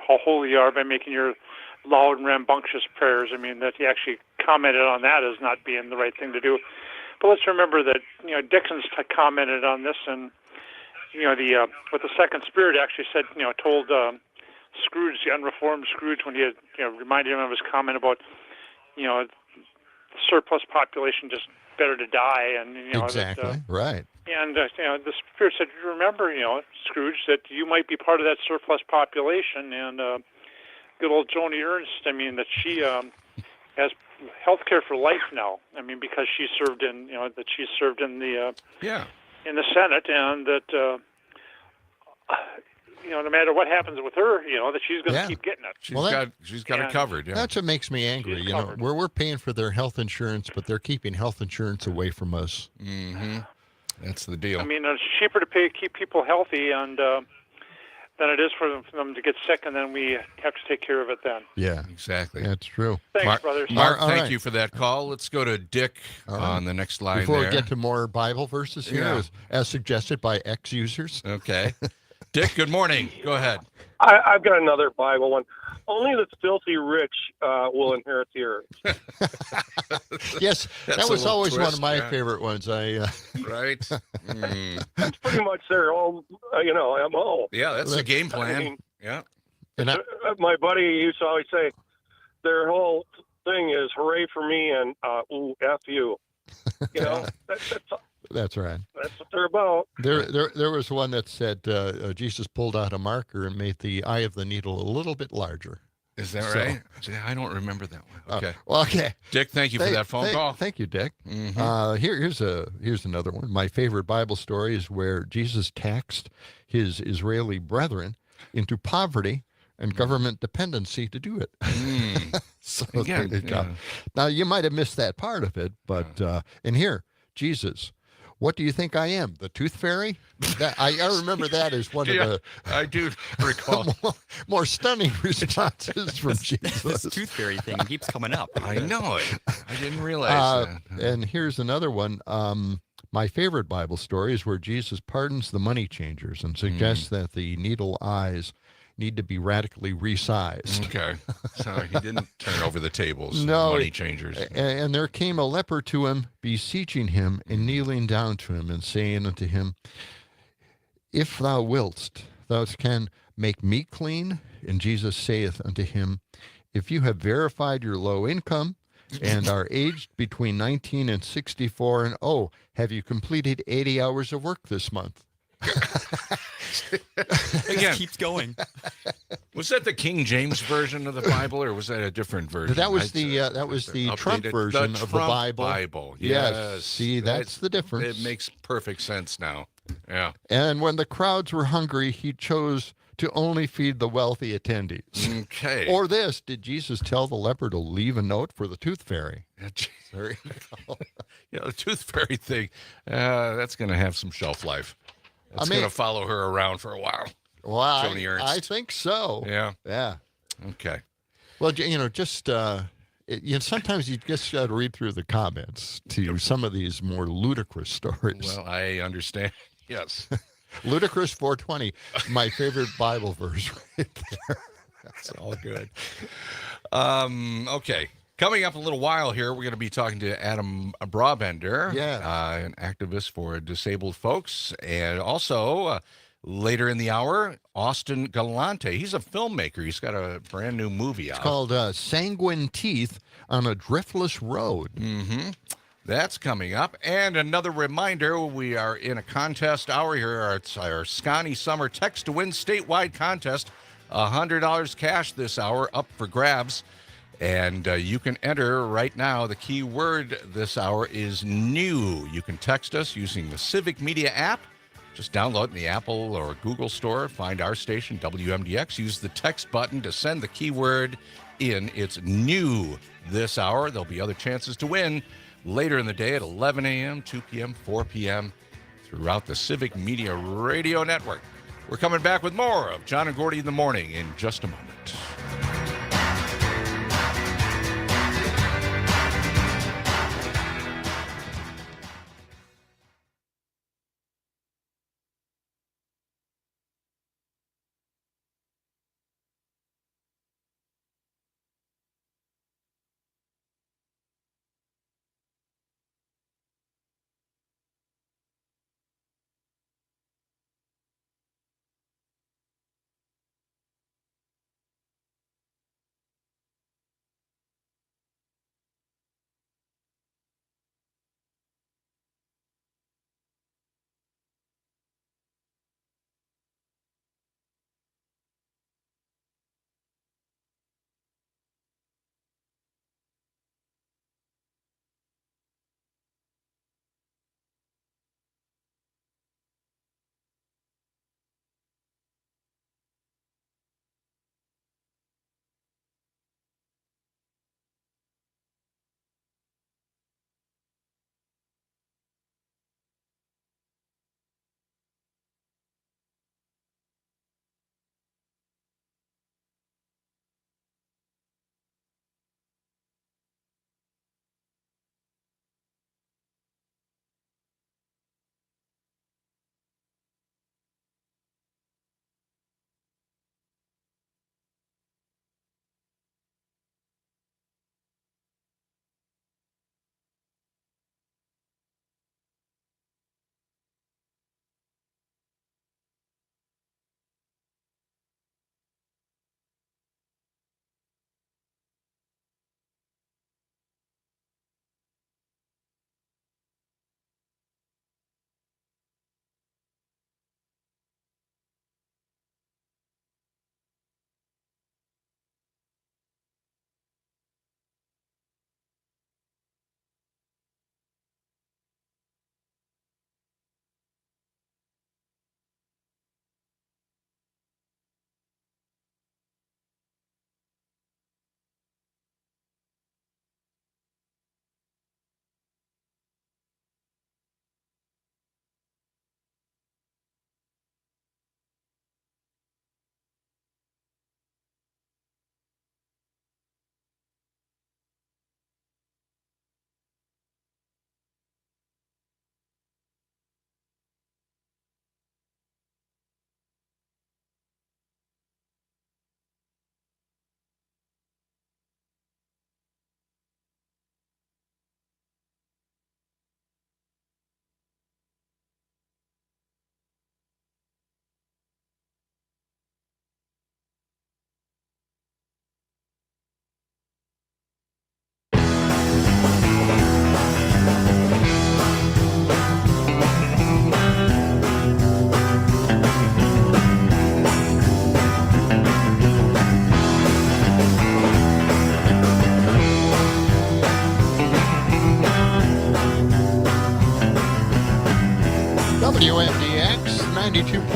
how holy you are by making your loud and rambunctious prayers. I mean, that he actually commented on that as not being the right thing to do. But let's remember that Dickens commented on this, and what the second spirit actually said, told Scrooge, the unreformed Scrooge, when he had reminded him of his comment about surplus population, just better to die, and exactly right. And the spirit said, remember, Scrooge, that you might be part of that surplus population. And good old Joni Ernst, I mean, that she has health care for life now. I mean, because she served in, that she served in the in the Senate, and that no matter what happens with her, that she's going to Yeah. keep getting it. She's got it covered. Yeah. That's what makes me angry. She's You know, covered. where we're paying for their health insurance, but they're keeping health insurance away from us. Mm-hmm. That's the deal. I mean, it's cheaper to keep people healthy and than it is for them to get sick, and then we have to take care of it then. Yeah, exactly. That's true. Thanks, brothers. Mark, All thank right. you for that call. Let's go to Dick on the next line. Before there. we get to more Bible verses here, as suggested by ex-users. Okay. Dick, good morning. Go ahead. I've got another Bible one. Only the filthy rich will inherit the earth. Yes, That's that a was little always one twist, of my yeah. favorite ones. Right? That's pretty much their whole, MO. Yeah, that's the game plan. I mean, yeah. And my buddy used to always say, their whole thing is hooray for me and ooh, F you. That's right. That's what they're about. There was one that said Jesus pulled out a marker and made the eye of the needle a little bit larger. Is that right? See, I don't remember that one. Okay. Well, okay. Dick, thank you for that phone call. Thank you, Dick. Mhm. Here's another one. My favorite Bible story is where Jesus taxed his Israeli brethren into poverty and government dependency to do it. So Again, there you go. yeah. Now you might have missed that part of it, but and here, Jesus. What do you think I am? The tooth fairy? I remember that as one Yeah, of the I do recall. more stunning responses from Jesus. This tooth fairy thing keeps coming up. I know it. I didn't realize that. And here's another one. My favorite Bible story is where Jesus pardons the money changers and suggests that the needle eyes need to be radically resized. Okay. So he didn't turn over the tables. No, Money changers. And there came a leper to him, beseeching him and kneeling down to him and saying unto him, If thou wilt, thou can make me clean. And Jesus saith unto him, If you have verified your low income and are aged between 19 and 64, and have you completed 80 hours of work this month? Again, keeps going. Was that the King James version of the Bible, or was that a different version? That was the Trump Updated- version of the Trump Bible. Yes. Yes. See, that's the difference. It makes perfect sense now. Yeah. And when the crowds were hungry, he chose to only feed the wealthy attendees. Okay. Or this, did Jesus tell the leper to leave a note for the tooth fairy? There you go. Yeah, the tooth fairy thing, that's going to have some shelf life. It's going to follow her around for a while. Well, I think so. Yeah. Yeah. Okay. Well, just sometimes you just got to read through the comments to some of these more ludicrous stories. Well, I understand. Yes. Ludicrous 420, my favorite Bible verse right there. That's all good. Okay. Coming up in a little while here, we're going to be talking to Adam Brabender, an activist for disabled folks, and also later in the hour, Austin Galante. He's a filmmaker. He's got a brand new movie out. It's called Sanguine Teeth on a Driftless Road. Mm-hmm. That's coming up. And another reminder, we are in a contest hour here. It's our Scotty Summer Text to Win statewide contest. $100 cash this hour up for grabs. And you can enter right now. The key word this hour is new. You can text us using the Civic Media app. Just download it in the Apple or Google store. Find our station, WMDX. Use the text button to send the keyword in. It's new this hour. There'll be other chances to win later in the day at 11 a.m., 2 p.m., 4 p.m. throughout the Civic Media Radio Network. We're coming back with more of John and Gordy in the morning in just a moment.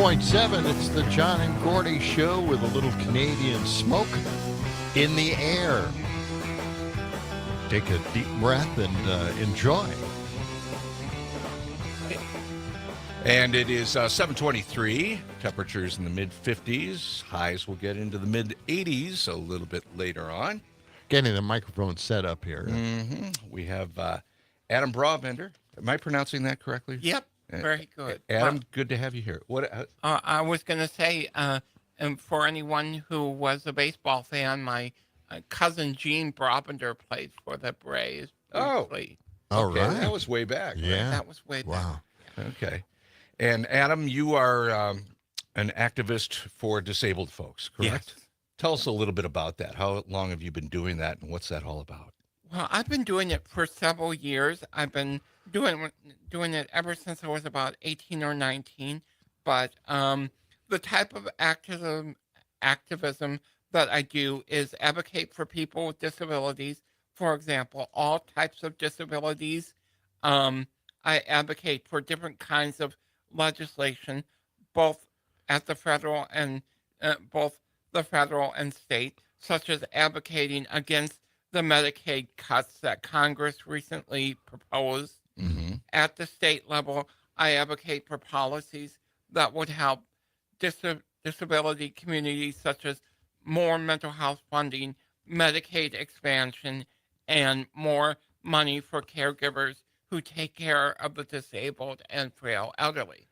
92.7. It's the John and Gordy Show with a little Canadian smoke in the air. Take a deep breath and enjoy. And it is 7:23. Temperatures in the mid-50s. Highs will get into the mid-80s a little bit later on. Getting the microphone set up here. We have Adam Brabender. Am I pronouncing that correctly? Yep, very good. Adam, good to have you here. I was going to say, and for anyone who was a baseball fan, my cousin Gene Brabender played for the Braves. Oh, briefly. All right. That was way back. Right? Yeah. That was way back. Wow. Okay. And Adam, you are an activist for disabled folks, correct? Yes. Tell us a little bit about that. How long have you been doing that, and what's that all about? Well, I've been doing it for several years. I've been doing it ever since I was about 18 or 19. But the type of activism that I do is advocate for people with disabilities. For example, all types of disabilities. I advocate for different kinds of legislation, both at the federal and state, such as advocating against the Medicaid cuts that Congress recently proposed. At the state level, I advocate for policies that would help disability communities, such as more mental health funding, Medicaid expansion, and more money for caregivers who take care of the disabled and frail elderly.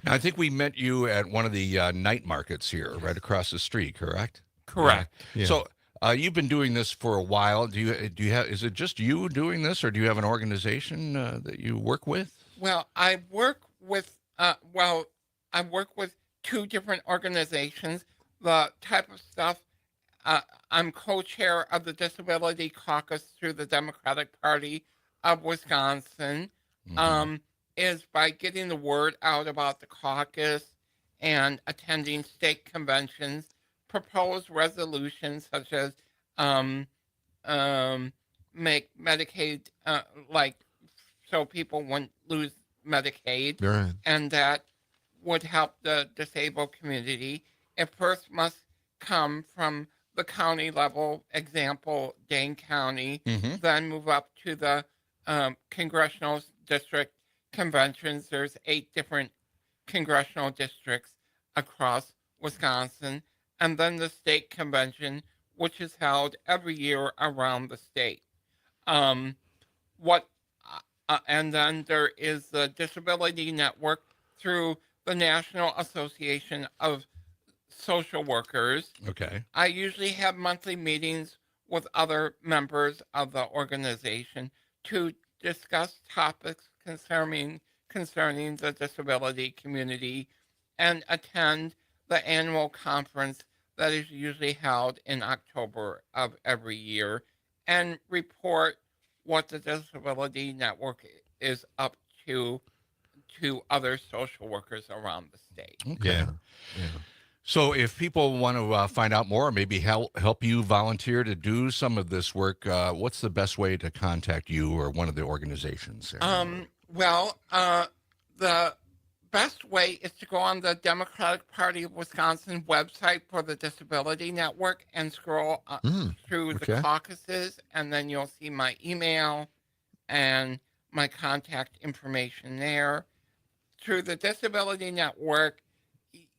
Now, I think we met you at one of the night markets here, right across the street, correct? Correct. Yeah. So you've been doing this for a while. Do you have? Is it just you doing this, or do you have an organization that you work with? Well, I work with two different organizations. The type of stuff I'm co-chair of the Disability Caucus through the Democratic Party of Wisconsin. Is by getting the word out about the caucus and attending state conventions, propose resolutions such as make Medicaid so people wouldn't lose Medicaid, Right. and that would help the disabled community. It first must come from the county level, example, Dane County, then move up to the congressional district conventions. There's 8 different congressional districts across Wisconsin, and then the state convention, which is held every year around the state. And then there is the Disability Network through the National Association of Social Workers. Okay. I usually have monthly meetings with other members of the organization to discuss topics concerning the disability community and attend the annual conference that is usually held in October of every year and report what the Disability Network is up to other social workers around the state. Okay. Yeah. So if people want to find out more, maybe help you volunteer to do some of this work, what's the best way to contact you or one of the organizations? The best way is to go on the Democratic Party of Wisconsin website for the Disability Network and scroll through the caucuses, and then you'll see my email and my contact information there. Through the Disability Network,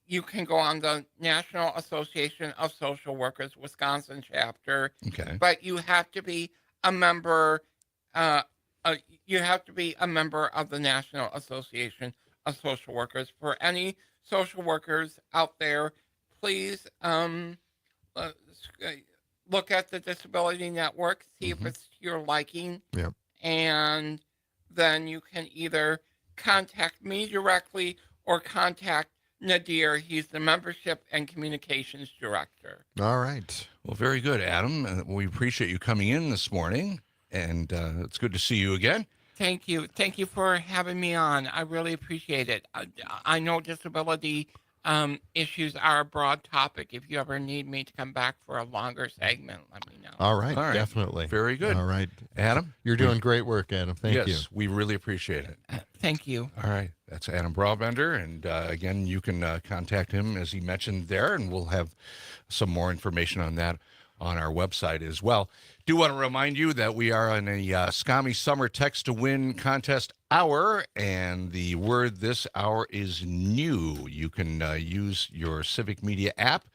you can go on the National Association of Social Workers Wisconsin chapter, but you have to be a member. You have to be a member of the National Association of Social Workers. For any social workers out there, please look at the Disability Network, see if it's to your liking, and then you can either contact me directly or contact Nadir. He's the Membership and Communications Director. All right. Well, very good, Adam. We appreciate you coming in this morning, and it's good to see you again. Thank you. Thank you for having me on. I really appreciate it. I know disability issues are a broad topic. If you ever need me to come back for a longer segment, let me know. All right, definitely. Very good. All right. Adam? You're doing great work, Adam. Thank you. Yes, we really appreciate it. Thank you. All right. That's Adam Brabender. And again, you can contact him, as he mentioned there, and we'll have some more information on that on our website as well. Do want to remind you that we are on a SCAMI Summer Text to Win contest hour, and the word this hour is new. You can use your Civic Media app.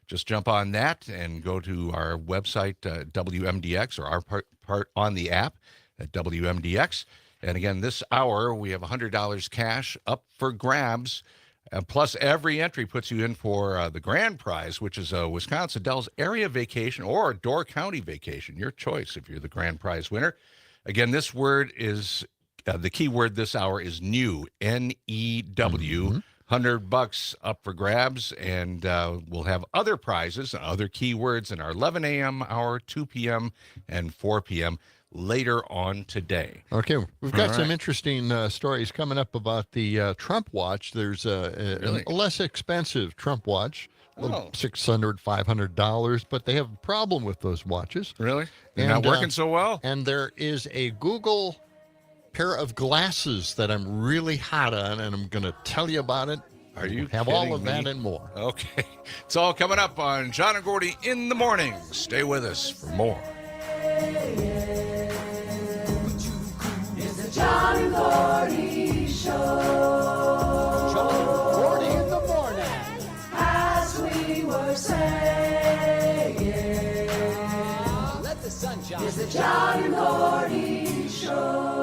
Just jump on that and go to our website, WMDX, or our part on the app at WMDX. And again, this hour, we have $100 cash up for grabs. Plus, every entry puts you in for the grand prize, which is a Wisconsin Dells area vacation or a Door County vacation. Your choice if you're the grand prize winner. Again, this word is, the key word this hour is new, N-E-W. $100 up for grabs, and we'll have other prizes and other keywords in our 11 a.m. hour, 2 p.m., and 4 p.m. later on today. Okay, we've got some interesting stories coming up about the Trump watch. There's a less expensive Trump watch, $600, $500, but they have a problem with those watches. Really? They're not working so well? And there is a Google pair of glasses that I'm really hot on, and I'm going to tell you about it. Are you have kidding all of me? that and more? Okay. It's all coming up on John and Gordy in the morning. Stay with us for more. It's the John and Gordy Show. John and Gordy in the morning. As we were saying, let the sun shine. It's the John and Gordy Show.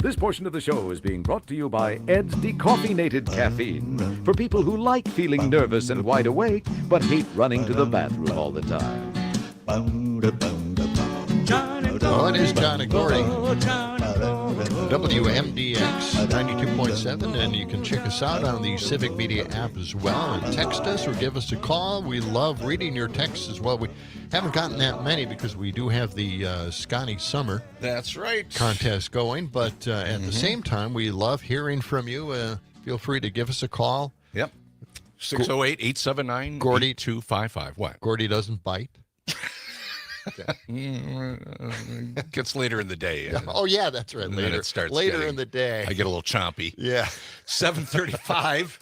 This portion of the show is being brought to you by Ed's Decaffeinated Caffeine for people who like feeling nervous and wide awake but hate running to the bathroom all the time. Well, it is John and Gordy. WMDX 92.7, and you can check us out on the Civic Media app as well, and text us or give us a call. We love reading your texts as well. We haven't gotten that many because we do have the Scotty Summer That's right. contest going, but at the same time, we love hearing from you. Feel free to give us a call. Yep. 608-879-8255. Gordy 255. What? Gordy doesn't bite. Gets later in the day. Oh, yeah, that's right. And then Later, it starts later getting- in the day. I get a little chompy. Yeah. 7:35.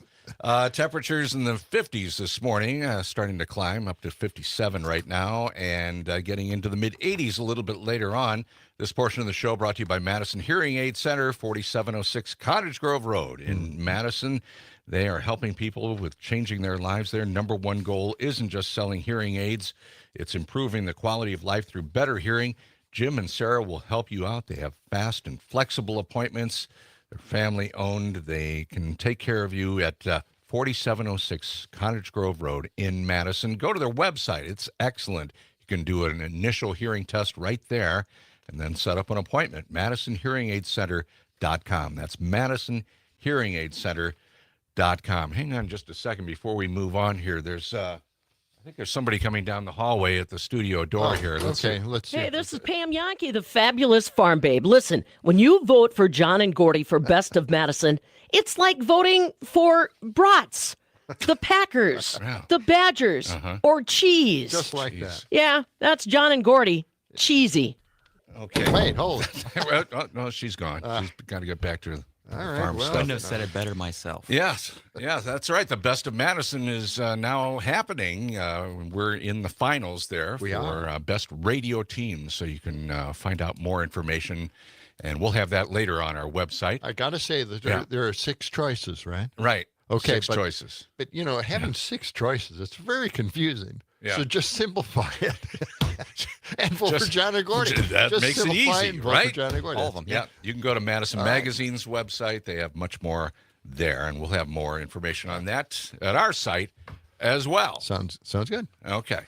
Temperatures in the 50s this morning, starting to climb up to 57 right now, and getting into the mid-80s a little bit later on. This portion of the show brought to you by Madison Hearing Aid Center, 4706 Cottage Grove Road in Madison. They are helping people with changing their lives. Their number one goal isn't just selling hearing aids. It's improving the quality of life through better hearing. Jim and Sarah will help you out. They have fast and flexible appointments. They're family-owned. They can take care of you at 4706 Cottage Grove Road in Madison. Go to their website. It's excellent. You can do an initial hearing test right there and then set up an appointment. MadisonHearingAidCenter.com. That's MadisonHearingAidCenter.com. Hang on just a second before we move on here. I think there's somebody coming down the hallway at the studio door here. Let's see. Hey, this is Pam Yankee, the fabulous farm babe. Listen, when you vote for John and Gordy for Best of Madison, it's like voting for brats, the Packers, the Badgers, or cheese. Just like that. Yeah, that's John and Gordy. Cheesy. Okay. Wait, hold it. No, she's gone. She's got to get back to the farm I stuff. couldn't have said it better myself. Yes, that's right. The Best of Madison is now happening. We're in the finals there for Best Radio Team, so you can find out more information, and we'll have that later on our website. I got to say that there are 6 choices, right? Right. Okay, 6 choices. But, having 6 choices, it's very confusing. Yeah. So just simplify it. And vote for John and Gordy. That just makes it simplify easy, and vote right? for John and Gordy. All of them. Yeah. You can go to Madison Magazine's website. They have much more there, and we'll have more information on that at our site as well. Sounds good. Okay.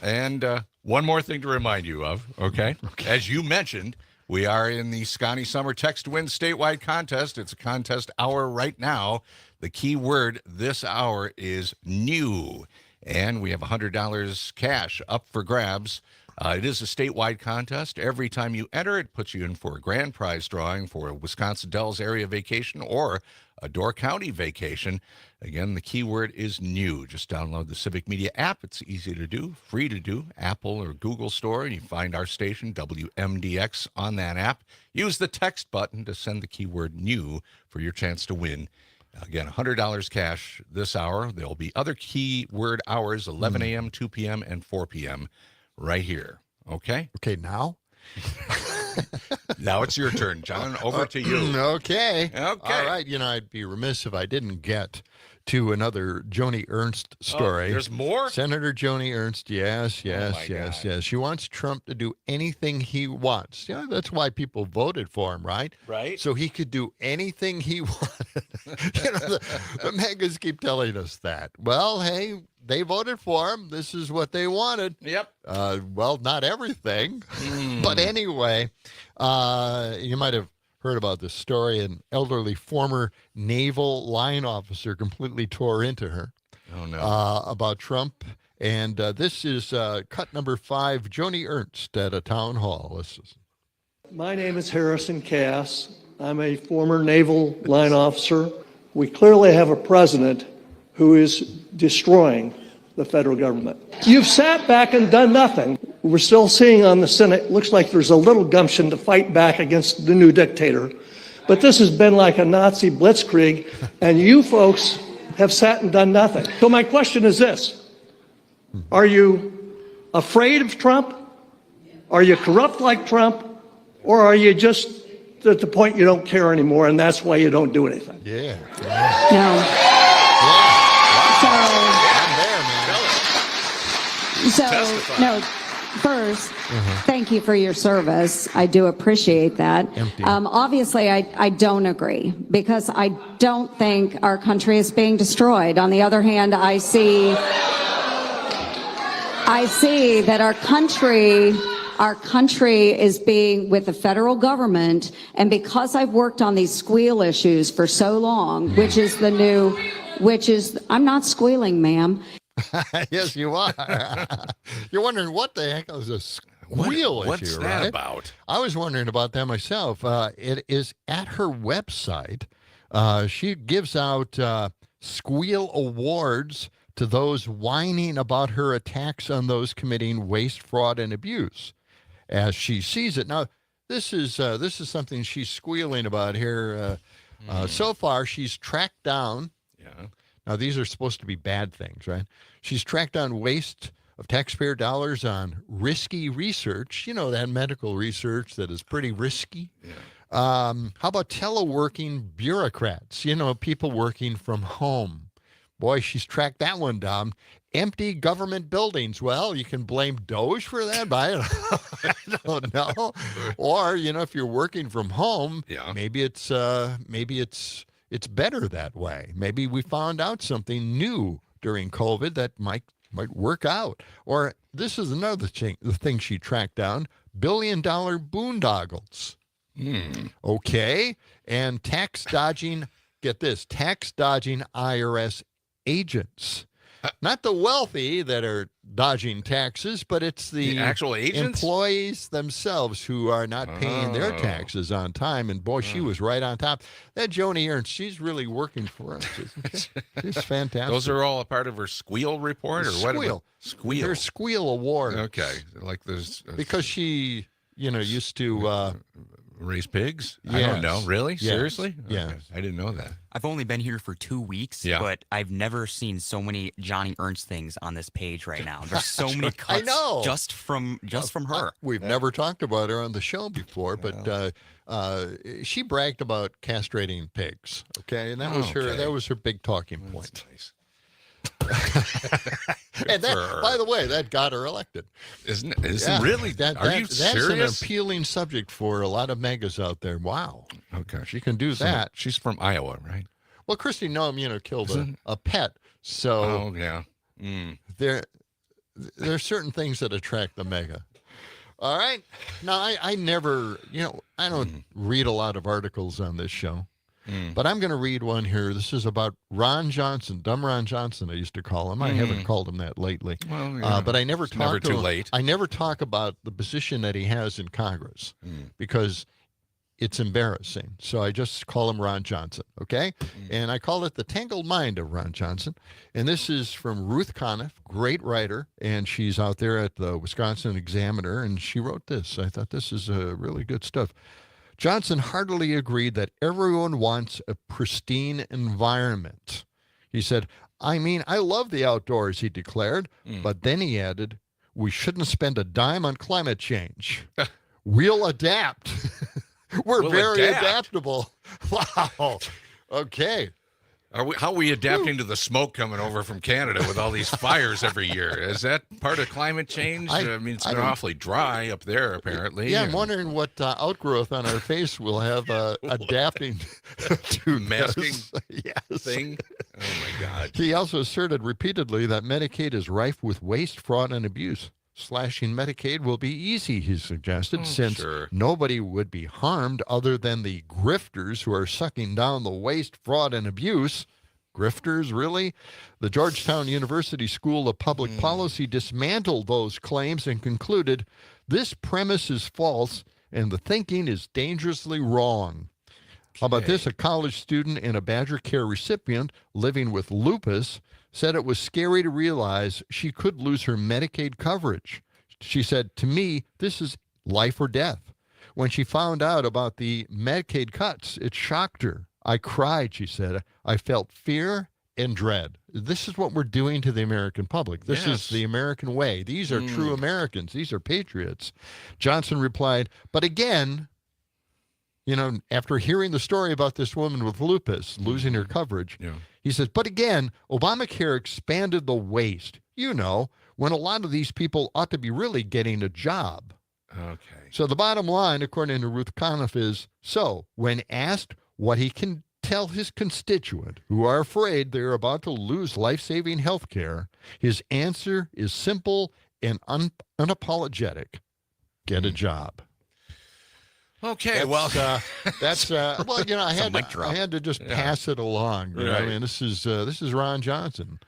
And one more thing to remind you of, okay? As you mentioned, we are in the Scotty Summer Text to Win statewide contest. It's a contest hour right now. The key word this hour is new. And we have $100 cash up for grabs. It is a statewide contest. Every time you enter, it puts you in for a grand prize drawing for a Wisconsin Dells area vacation or a Door County vacation. Again, the keyword is new. Just download the Civic Media app. It's easy to do, free to do. Apple or Google Store, and you find our station, WMDX, on that app. Use the text button to send the keyword new for your chance to win. Again, $100 cash this hour. There'll be other keyword hours, 11 a.m., 2 p.m., and 4 p.m. right here. Okay? Okay, now? Now it's your turn, John. Over to you. Okay. Okay. All right. I'd be remiss if I didn't get to another Joni Ernst story. There's more? Senator Joni Ernst, yes. God. She wants Trump to do anything he wants. That's why people voted for him, right? Right. So he could do anything he wanted. The megas keep telling us that. Well, hey, they voted for him. This is what they wanted. Yep. Well, not everything. But anyway, you might have heard about this story. An elderly former naval line officer completely tore into her. Oh, no. About Trump. And this is cut number 5, Joni Ernst at a town hall. Listen. My name is Harrison Cass. I'm a former naval line officer. We clearly have a president who is destroying the federal government. You've sat back and done nothing. We're still seeing on the Senate, looks like there's a little gumption to fight back against the new dictator. But this has been like a Nazi blitzkrieg, and you folks have sat and done nothing. So my question is this: are you afraid of Trump? Are you corrupt like Trump? Or are you just at the point you don't care anymore, and that's why you don't do anything? Yeah. No. So, no, First, thank you for your service. I do appreciate that. Obviously, I don't agree because I don't think our country is being destroyed. On the other hand, I see that our country is being with the federal government, and because I've worked on these squeal issues for so long, I'm not squealing, ma'am. Yes, you are. You're wondering what the heck is a squeal issue, What's that right? about? I was wondering about that myself. It is at her website. She gives out squeal awards to those whining about her attacks on those committing waste, fraud, and abuse, as she sees it. Now, this is something she's squealing about here. So far, she's tracked down. Yeah. Now, these are supposed to be bad things, right? She's tracked down waste of taxpayer dollars on risky research. You know, that medical research that is pretty risky. Yeah. How about teleworking bureaucrats? You know, people working from home. Boy, she's tracked that one down. Empty government buildings. Well, you can blame Doge for that, but I don't know. Or, you know, if you're working from home, maybe it's better that way. Maybe we found out something new during COVID that might work out. Or this is another thing, the thing she tracked down: $1 billion boondoggles. Okay. And tax dodging, get this, tax dodging IRS agents. Not the wealthy that are dodging taxes, but it's the actual agents? Employees themselves who are not paying their taxes on time. And boy, she was right on top. That Joni Ernst, she's really working for us, isn't she? She's fantastic. Those are all a part of her squeal report, or what? Squeal. Her squeal award. Okay, like there's because she, used to raise pigs. I don't know. Really? Seriously? Yeah. Okay. I didn't know that. I've only been here for 2 weeks, but I've never seen so many Johnny Ernst things on this page right now. There's so many cuts I know. just from her. We've never talked about her on the show before, but she bragged about castrating pigs. Okay, and that was her big talking point. Nice. And that, by the way, that got her elected. Isn't it? Really? Are you serious? That's an appealing subject for a lot of megas out there. Wow. Okay. She can do that. She's from Iowa, right? Well, Kristi Noem, killed a pet. So there are certain things that attract the mega. All right. Now, I never, I don't read a lot of articles on this show. But I'm going to read one here. This is about Ron Johnson, Dumb Ron Johnson, I used to call him. I haven't called him that lately. Well, but I never talk never to too him. late. I never talk about the position that he has in Congress because it's embarrassing. So I just call him Ron Johnson, okay? And I call it The Tangled Mind of Ron Johnson. And this is from Ruth Conniff, great writer, and she's out there at the Wisconsin Examiner, and she wrote this. I thought this is really good stuff. Johnson heartily agreed that everyone wants a pristine environment. He said, I love the outdoors, he declared, but then he added, we shouldn't spend a dime on climate change. We'll adapt. We're very adaptable. Wow. Okay. How are we adapting to the smoke coming over from Canada with all these fires every year? Is that part of climate change? It's been awfully dry up there, apparently. Yeah, I'm wondering what outgrowth on our face we'll have adapting to masking yes. thing. Oh, my God. He also asserted repeatedly that Medicaid is rife with waste, fraud, and abuse. Slashing Medicaid will be easy, he suggested, since nobody would be harmed other than the grifters who are sucking down the waste, fraud, and abuse. Grifters, really? The Georgetown University School of Public Policy dismantled those claims and concluded, this premise is false and the thinking is dangerously wrong. How about this? A college student and a Badger Care recipient living with lupus said it was scary to realize she could lose her Medicaid coverage. She said, to me, this is life or death. When she found out about the Medicaid cuts, it shocked her. I cried, she said. I felt fear and dread. This is what we're doing to the American public. This is the American way. These are true Americans. These are patriots. Johnson replied, but again, after hearing the story about this woman with lupus losing her coverage, he says, but again, Obamacare expanded the waste. when a lot of these people ought to be really getting a job. Okay. So the bottom line, according to Ruth Conniff, is when asked what he can tell his constituent who are afraid they're about to lose life-saving health care, his answer is simple and unapologetic. Get a job. Okay, that's I had to just pass it along. You know? I mean, this is Ron Johnson.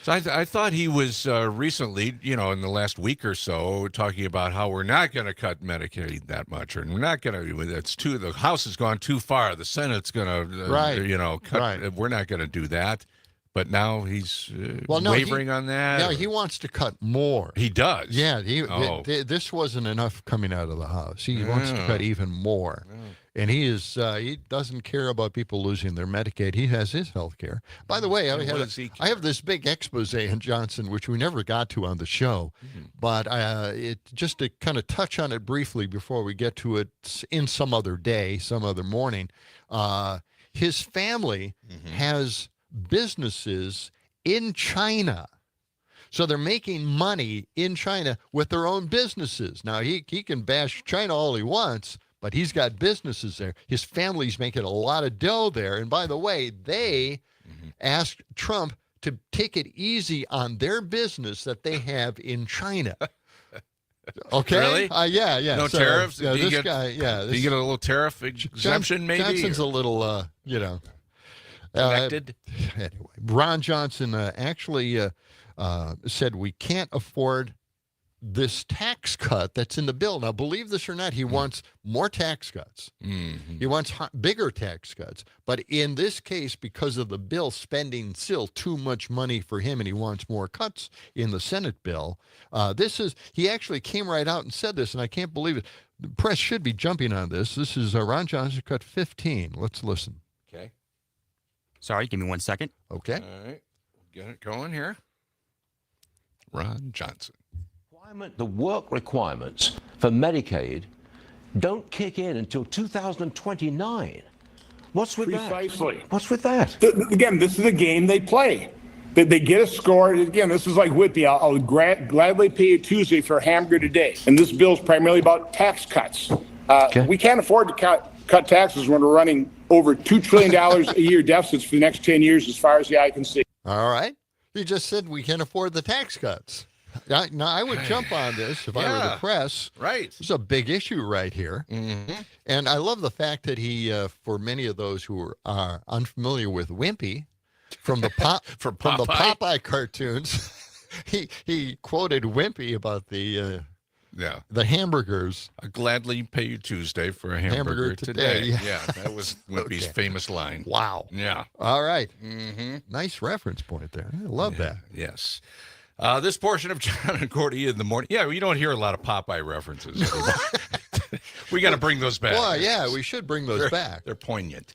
So I thought he was recently, in the last week or so, talking about how we're not going to cut Medicaid that much, or we're not going to. The House has gone too far. The Senate's going to, cut. Right. We're not going to do that. But now he's wavering on that. Yeah, he wants to cut more. He does. Yeah, this wasn't enough coming out of the House. He wants to cut even more. And he doesn't care about people losing their Medicaid. He has his health care. By the way, I have this big expose on Johnson, which we never got to on the show. But just to kind of touch on it briefly before we get to it in some other day, some other morning, his family has businesses in China. So they're making money in China with their own businesses. Now, he can bash China all he wants, but he's got businesses there. His family's making a lot of dough there. And by the way, they asked Trump to take it easy on their business that they have in China. Okay. Really? Yeah. No tariffs? Yeah, do you this get, guy, yeah. Do you get a little tariff exemption, maybe? Johnson's a little, connected. Anyway, Ron Johnson actually said we can't afford this tax cut that's in the bill. Now, believe this or not, he wants more tax cuts. He wants bigger tax cuts. But in this case, because of the bill spending still too much money for him, and he wants more cuts in the Senate bill, he actually came right out and said this, and I can't believe it. The press should be jumping on this. This is Ron Johnson, cut 15. Let's listen. Okay. Sorry, give me 1 second. Okay. All right. Get it going here. Ron Johnson. The work requirements for Medicaid don't kick in until 2029. What's with Precisely. that? What's with that? Again, this is a game they play. They get a score. Again, this is like Whitby. I'll gladly pay you Tuesday for a hamburger today. And this bill is primarily about tax cuts. We can't afford to cut taxes when we're running over $2 trillion a year deficits for the next 10 years as far as the eye can see. All right. He just said we can't afford the tax cuts. Now, I would jump on this if I were the press. Right. This is a big issue right here. And I love the fact that he, for many of those who are unfamiliar with Wimpy, from the Popeye cartoons, he quoted Wimpy about the hamburgers. I'll gladly pay you Tuesday for a hamburger today. Yeah, that was Wimpy's famous line. Wow. Yeah. All right. Nice reference point there. I love that. Yes. This portion of John and Gordy in the morning. Yeah, we don't hear a lot of Popeye references anymore. We got to bring those back. Well, yeah, we should bring those back. They're poignant.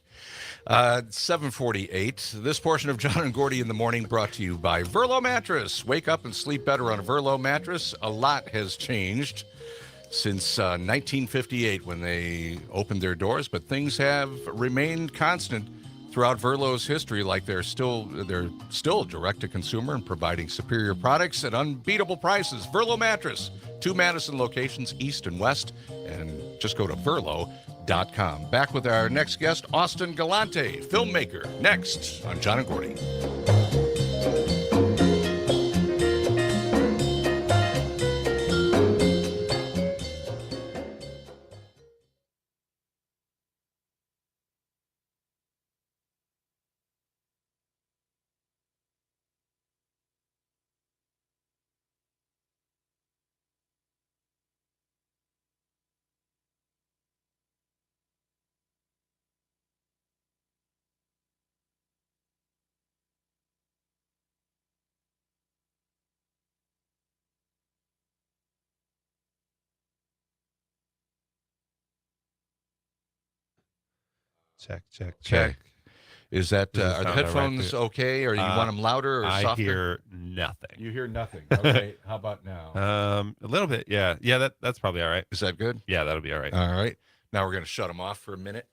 7:48. This portion of John and Gordy in the morning brought to you by Verlo Mattress. Wake up and sleep better on a Verlo mattress. A lot has changed since 1958 when they opened their doors, but things have remained constant throughout Verlo's history, like they're still direct to consumer and providing superior products at unbeatable prices. Verlo Mattress, 2 Madison locations, east and west, and just go to verlo.com. Back with our next guest, Austin Galante, filmmaker, next on John and Gordy. Check. Is that are the headphones okay, or you want them louder or softer? I hear nothing. You hear nothing. Okay. How about now? A little bit. Yeah. That's probably all right. Is that good? Yeah, that'll be all right. All right. Now we're going to shut them off for a minute.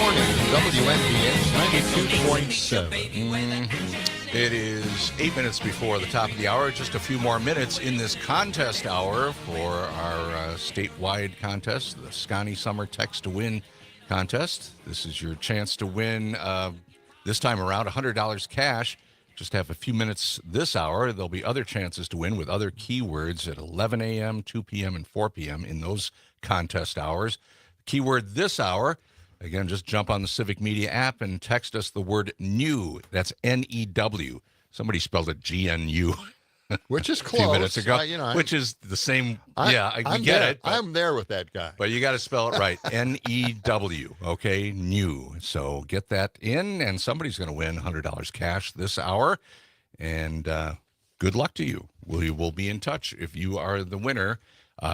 morning. WNDX 92.7. It is 8 minutes before the top of the hour. Just a few more minutes in this contest hour for our statewide contest, the Scotty Summer Text to Win contest. This is your chance to win, this time around, $100 cash. Just have a few minutes this hour. There'll be other chances to win with other keywords at 11 a.m., 2 p.m., and 4 p.m. in those contest hours. Keyword this hour, again, just jump on the Civic Media app and text us the word new. That's N-E-W. Somebody spelled it G-N-U. Which is a close. few minutes ago, which is the same. I get it. I'm there with that guy. But you got to spell it right. N-E-W. Okay, new. So get that in, and somebody's going to win $100 cash this hour. And good luck to you. We will be in touch if you are the winner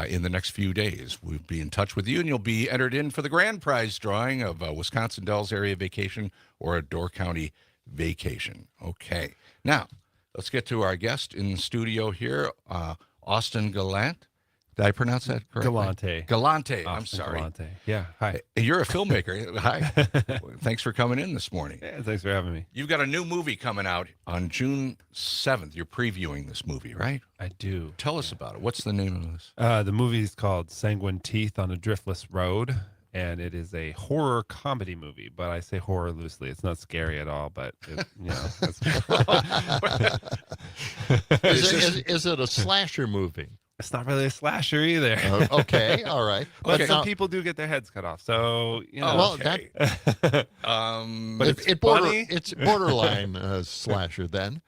in the next few days. We'll be in touch with you, and you'll be entered in for the grand prize drawing of a Wisconsin Dells area vacation or a Door County vacation. Okay. Now, let's get to our guest in the studio here, Austin Galante. Did I pronounce that correctly? Galante. Galante. I'm Austin sorry. Galante. Yeah. Hi. You're a filmmaker. Hi. Thanks for coming in this morning. Yeah, thanks for having me. You've got a new movie coming out on June 7th. You're previewing this movie, right? I do. Tell us about it. What's the name of this? The movie is called Sanguine Teeth on a Driftless Road, and it is a horror comedy movie. But I say horror loosely; it's not scary at all. But Is it a slasher movie? It's not really a slasher either. Okay, all right. But Okay. some people do get their heads cut off. So Well, okay. that but it's funny. it's borderline slasher then.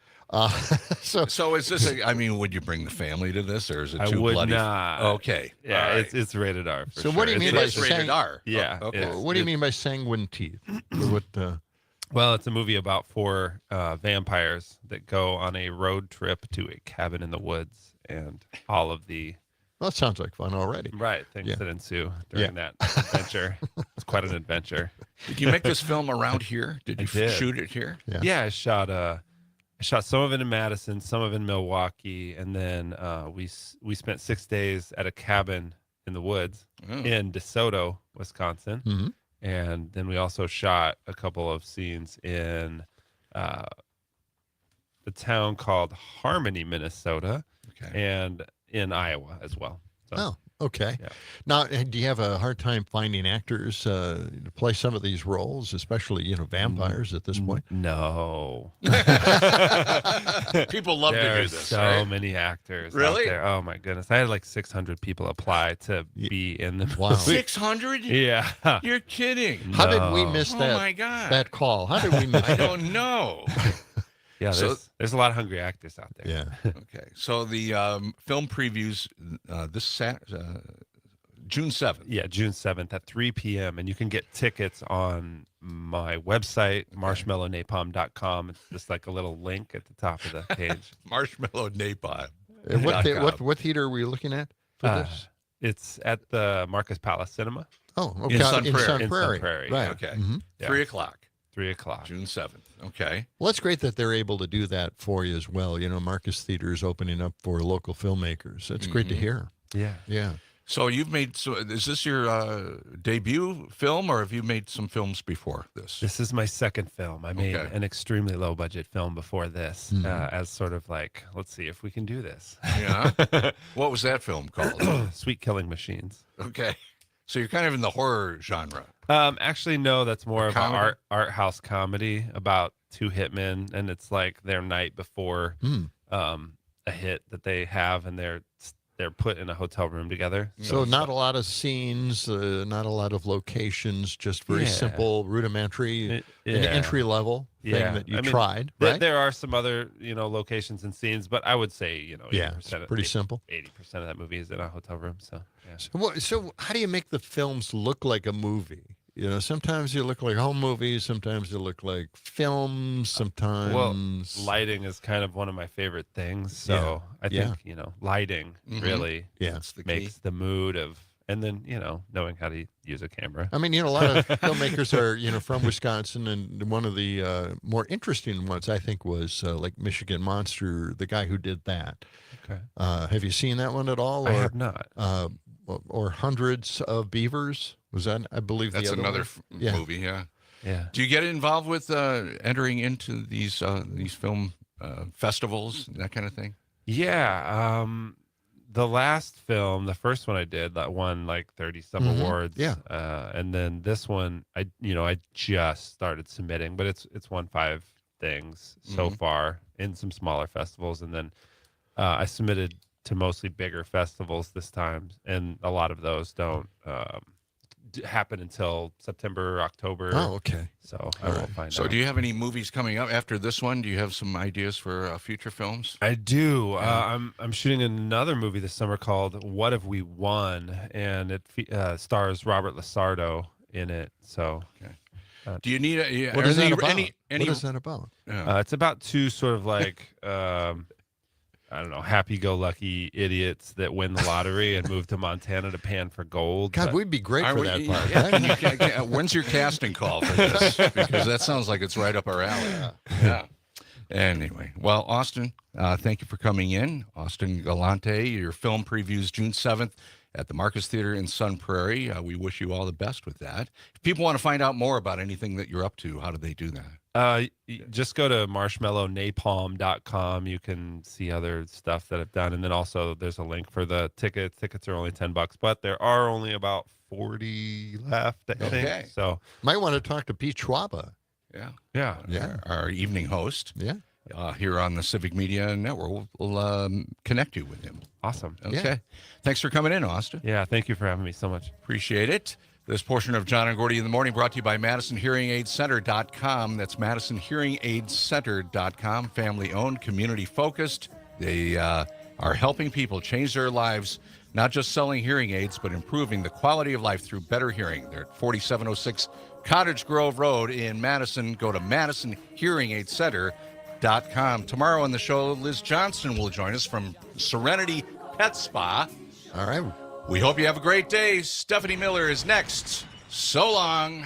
So is this? Would you bring the family to this, or is it I too would bloody? not. Okay. Yeah, All right. it's rated R. For So sure. what do you mean It by is rated R. Yeah. Oh, okay. it's- What do you mean by sanguine teeth? Well, it's a movie about four vampires that go on a road trip to a cabin in the woods, and all of the Well, that sounds like fun already. things that ensue Yeah. during that adventure. It's quite an adventure. Did you make this film around here? Did you did. shoot it here? Yeah, I shot some of it in Madison, some of it in Milwaukee, and then we spent 6 days at a cabin in the woods in DeSoto, Wisconsin. Mm-hmm. And then we also shot a couple of scenes in a town called Harmony, Minnesota, and in Iowa as well. So, Oh, okay. Yeah. Now, do you have a hard time finding actors to play some of these roles, especially vampires at this point? No. People love to do There's this. so right? many actors Really? out there. Oh my goodness. I had like 600 people apply to be in the Wow. movie. 600? Yeah. You're kidding. How did we miss Oh that? my God. That call. How did we miss I that? don't know. Yeah, So- there's a lot of hungry actors out there. Yeah. Okay. So the film previews June 7th. Yeah, June 7th at 3 p.m. And you can get tickets on my website, marshmallownapalm.com. It's just like a little link at the top of the page. Marshmallow Napalm. And what theater are we looking at for this? It's at the Marcus Palace Cinema. Oh, okay. In Sun Prairie. Sun In Sun Prairie. Prairie, Right. Okay. Mhm. Yeah. 3 o'clock. 3 o'clock. June 7th. Okay. Well, it's great that they're able to do that for you as well. Marcus Theater is opening up for local filmmakers. That's great to hear. Yeah. Yeah. So you've made. So is this your debut film, or have you made some films before this? This is my second film. I made Okay. an extremely low budget film before this as sort of like, let's see if we can do this. Yeah. What was that film called? Sweet Killing Machines. Okay. So you're kind of in the horror genre. Actually, no, that's more of an comedy? art house comedy about two hitmen, and it's like their night before a hit that they have, and they're put in a hotel room together. So not a lot of scenes, not a lot of locations, just very simple, rudimentary, an entry level thing that you tried, right? There are some other, locations and scenes, but I would say, 80% it's pretty simple. 80% of that movie is in a hotel room. So, yeah. So how do you make the films look like a movie? Sometimes you look like home movies, sometimes you look like films, sometimes. Well, lighting is kind of one of my favorite things. So I think, lighting really makes the mood of, and then, knowing how to use a camera. I mean, a lot of filmmakers are, from Wisconsin, and one of the more interesting ones, I think, was like Michigan Monster, the guy who did that. Okay. Have you seen that one at all? I have not. Or Hundreds of Beavers? Was that, I believe, That's the other another one? movie, yeah. Yeah. Do you get involved with entering into these film festivals, that kind of thing? Yeah. The last film, the first one I did, that won like 30-some awards. Yeah. And then this one, I just started submitting, but it's won 5 things so far in some smaller festivals, and then I submitted to mostly bigger festivals this time, and a lot of those don't happen until September, October. Oh, okay. So I won't find out. So do you have any movies coming up after this one? Do you have some ideas for future films? I do. I'm shooting another movie this summer called "What Have We Won," and it stars Robert Lasardo in it. So, do you need a? What is that about? Any, what is that about? it's about 2 sort of like I don't know, happy-go-lucky idiots that win the lottery and move to Montana to pan for gold. God, but we'd be great for that part. Yeah, when's your casting call for this? Because that sounds like it's right up our alley. Yeah. Anyway, well, Austin, thank you for coming in. Austin Galante, your film previews June 7th at the Marcus Theater in Sun Prairie. We wish you all the best with that. If people want to find out more about anything that you're up to, how do they do that? Just go to marshmallownapalm.com. You can see other stuff that I've done. And then also there's a link for the tickets. Tickets are only $10, but there are only about 40 left, I think. So might want to talk to Pete Schwaba. Yeah. Our evening host. Yeah. Here on the Civic Media Network. We'll connect you with him. Awesome. Okay. Yeah. Thanks for coming in, Austin. Yeah, thank you for having me so much. Appreciate it. This portion of John and Gordy in the Morning brought to you by MadisonHearingAidCenter.com. That's MadisonHearingAidCenter.com. Family-owned, community-focused. They are helping people change their lives, not just selling hearing aids, but improving the quality of life through better hearing. They're at 4706 Cottage Grove Road in Madison. Go to MadisonHearingAidCenter.com. Tomorrow on the show, Liz Johnston will join us from Serenity Pet Spa. All right. We hope you have a great day. Stephanie Miller is next. So long.